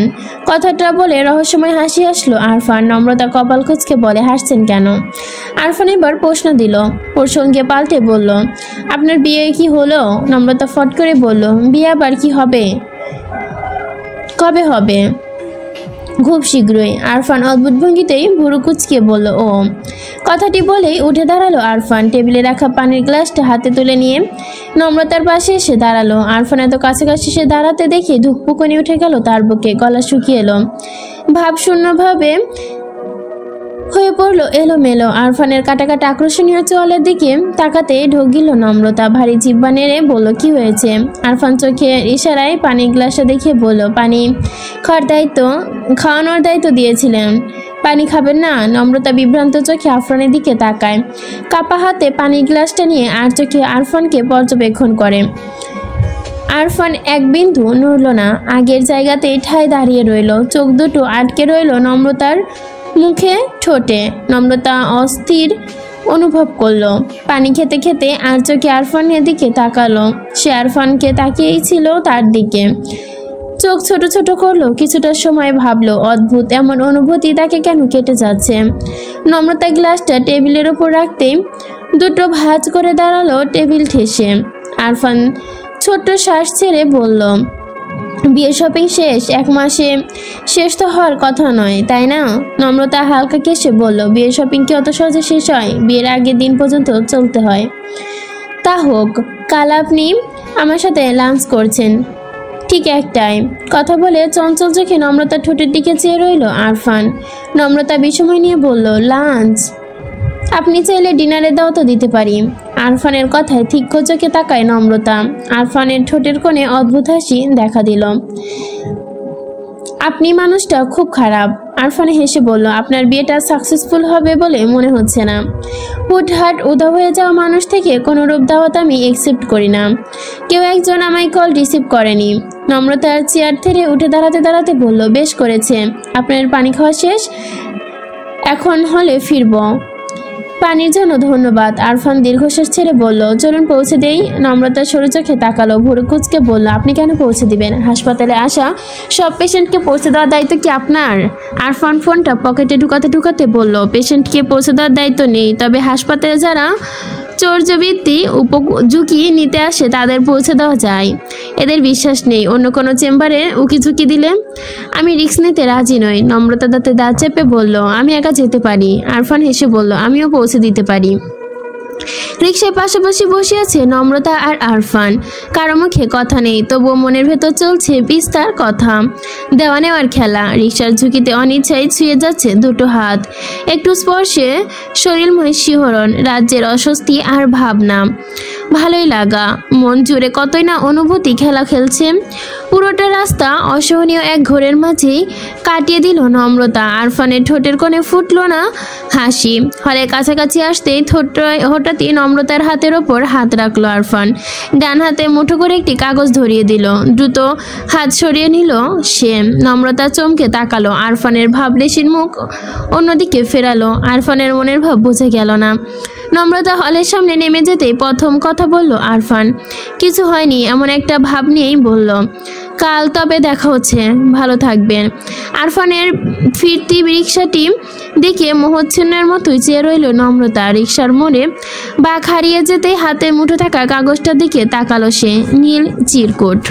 কথাটা বলে রহস্যময় হাসি আসলো আরফান। নম্রতা কপাল কুঁচকে বলে, হাসছেন কেন? আরফান এবার প্রশ্ন দিল, প্রসঙ্গে পাল্টে বলল, আপনার বিয়ে কি হলো? নম্রতা ফট করে বলল, বিয়ে আবার কি হবে? কবে হবে? খুব শীঘ্রই। আরফান অদ্ভুত ভঙ্গিতেই ভুরু কুচকে বলল, ও। কথাটি বলেই উঠে দাঁড়ালো আরফান। টেবিলে রাখা পানির গ্লাসটা হাতে তুলে নিয়ে নম্রতার পাশে এসে দাঁড়ালো। আরফান এত কাছাকাছি সে দাঁড়াতে দেখে ধুকপুকুনি উঠে গেল তার বুকে, গলা শুকিয়ে এলো, ভাবশূন্যভাবে হয়ে পড়লো এলোমেলো। আরফানের কাটা কাটা আকর্ষণীয় চোয়ালের দিকে তাকাতে ঢোক গিল নম্রতা। ভারী জিহ্বা নেড়ে বলল, কি হয়েছে? আরফান চোখের ইশারায় পানির গ্লাসটা দেখে বলল, পানি খাওয়ানোর দায়িত্ব দিয়েছিলেন, পানি খাবেন না? নম্রতা বিভ্রান্ত চোখে আরফানের দিকে তাকায়, কাপা হাতে পানির গ্লাসটা নিয়ে আর চোখে আরফানকে পর্যবেক্ষণ করে। আরফান এক বিন্দু নড়ল না, আগের জায়গাতেই ঠায় দাঁড়িয়ে রইল। চোখ দুটো আটকে রইল নম্রতার মুখে, ঠোঁটে। নম্রতা অস্থির অনুভব করলো। পানি খেতে খেতে আর চোখে আরফানের দিকে তাকালো। সে আরফানকে তাকিয়েই ছিল তার দিকে। চোখ ছোট ছোট করলো। কিছুটা সময় ভাবলো, অদ্ভুত এমন অনুভূতি তাকে কেন কেটে যাচ্ছে। নম্রতা গ্লাসটা টেবিলের ওপর রাখতেই দুটো ভাঁজ করে দাঁড়ালো টেবিল ঠেসে। আরফান ছোট্ট শ্বাস ছেড়ে বলল, বিয়ে শপিং শেষ? 1 মাসে শেষ তো হওয়ার কথা নয়, তাই না? নম্রতা হালকা কেসে বলল, বিয়ে শপিং কি অত সহজে শেষ হয়? বিয়ের আগের দিন পর্যন্ত চলতে হয়। তা হোক, কাল আপনি আমার সাথে লাঞ্চ করছেন, ঠিক একটাই। কথা বলে চঞ্চল চোখে নম্রতার ঠোঁটের দিকে চেয়ে রইল আরফান। নম্রতা বিস্ময় নিয়ে বলল, লাঞ্চ? আপনি চাইলে ডিনারের দাওয়াত দিতে পারি। আরফানের কথায় তীক্ষ্ণ চোখে তাকায় নম্রতা। আরফানের ঠোঁটের কোণে অদ্ভুত হাসি দেখা দিল। আপনি মানুষটা খুব খারাপ। আরফান হেসে বলল, আপনার বিয়েটা সাকসেসফুল হবে বলে মনে হচ্ছে না। হুটহাট উধাও হয়ে যাওয়া মানুষ থেকে কোনোরূপ দাওয়াত আমি একসেপ্ট করি না। কেউ একজন আমায় কল রিসিভ করেনি। নম্রতার চেয়ার থেকে উঠে দাঁড়াতে দাঁড়াতে বলল, বেশ করেছে, আপনার পানি খাওয়া শেষ, এখন হলে ফিরব। পানির জন্য ধন্যবাদ। আরফান দীর্ঘশ্বাস ছেড়ে বলল, চলুন পৌঁছে দেই। নম্রতা সরু চোখে তাকালো, ভুরু কুঁচকে বলল, আপনি কেন পৌঁছে দিবেন? হাসপাতালে আসা সব পেশেন্টকে পৌঁছে দেওয়ার দায়িত্ব কি আপনার? আরফান ফোনটা পকেটে ঢুকাতে বলল, পেশেন্টকে পৌঁছে দেওয়ার দায়িত্ব নেই, তবে হাসপাতালে যারা চর্যবৃত্তি ঝুঁকি নিতে আসে তাদের পৌঁছে দেওয়া যায়। এদের বিশ্বাস নেই অন্য কোনো চেম্বারে উকি ঝুঁকি দিলে। আমি রিস্ক নিতে রাজি নই। নম্রতা দাঁতে দাঁত চেপে বলল, আমি একা যেতে পারি। আরফান হেসে বলল, আমিও পৌঁছে দিতে পারি। রিক্সায় পাশাপাশি বসে আছে নম্রতা আর আরফান। কারো মুখে কথা নেই, তবুও মনের ভেতর চলছে বিস্তার কথা, দেওয়া নেওয়ার খেলা। রিক্সার ঝুঁকিতে অনিচ্ছায় ছুঁয়ে যাচ্ছে দুটো হাত, একটু স্পর্শে শরীরময় শিহরণ, রাজ্যের অস্বস্তি আর ভাবনা। ভালোই লাগা, মন জুড়ে কতই না অনুভূতি খেলা খেলছে। পুরোটা রাস্তা অসহনীয় এক ঘোরের মাঝেই কাটিয়ে দিল নম্রতা। আরফানের ঠোঁটের কোণে ফুটল না হাসি। হলের কাছাকাছি আসতেই হঠাৎই নম্রতার হাতের ওপর হাত রাখলো আরফান। ডান হাতে মুঠো করে একটি কাগজ ধরিয়ে দিল। দ্রুত হাত সরিয়ে নিল সে। নম্রতা চমকে তাকালো। আরফানের ভাবলেশীর মুখ অন্যদিকে ফেরালো। আরফানের মনের ভাব বুঝে গেল না। নম্রতা হলের সামনে নেমে যেতেই প্রথম কথা বলল আরফান। কিছু হয়নি এমন একটা ভাব নিয়েই বলল, কাল তবে দেখা হচ্ছে, ভালো থাকবেন। আরফানের ফিরতি রিক্সাটি দেখে মোহচ্ছন্নের মতোই চেয়ে রইল নম্রতা। রিক্সার মোড়ে বাঁক হারিয়ে যেতেই হাতে মুঠো থাকা কাগজটার দিকে তাকালো সে। নীল চিরকুট।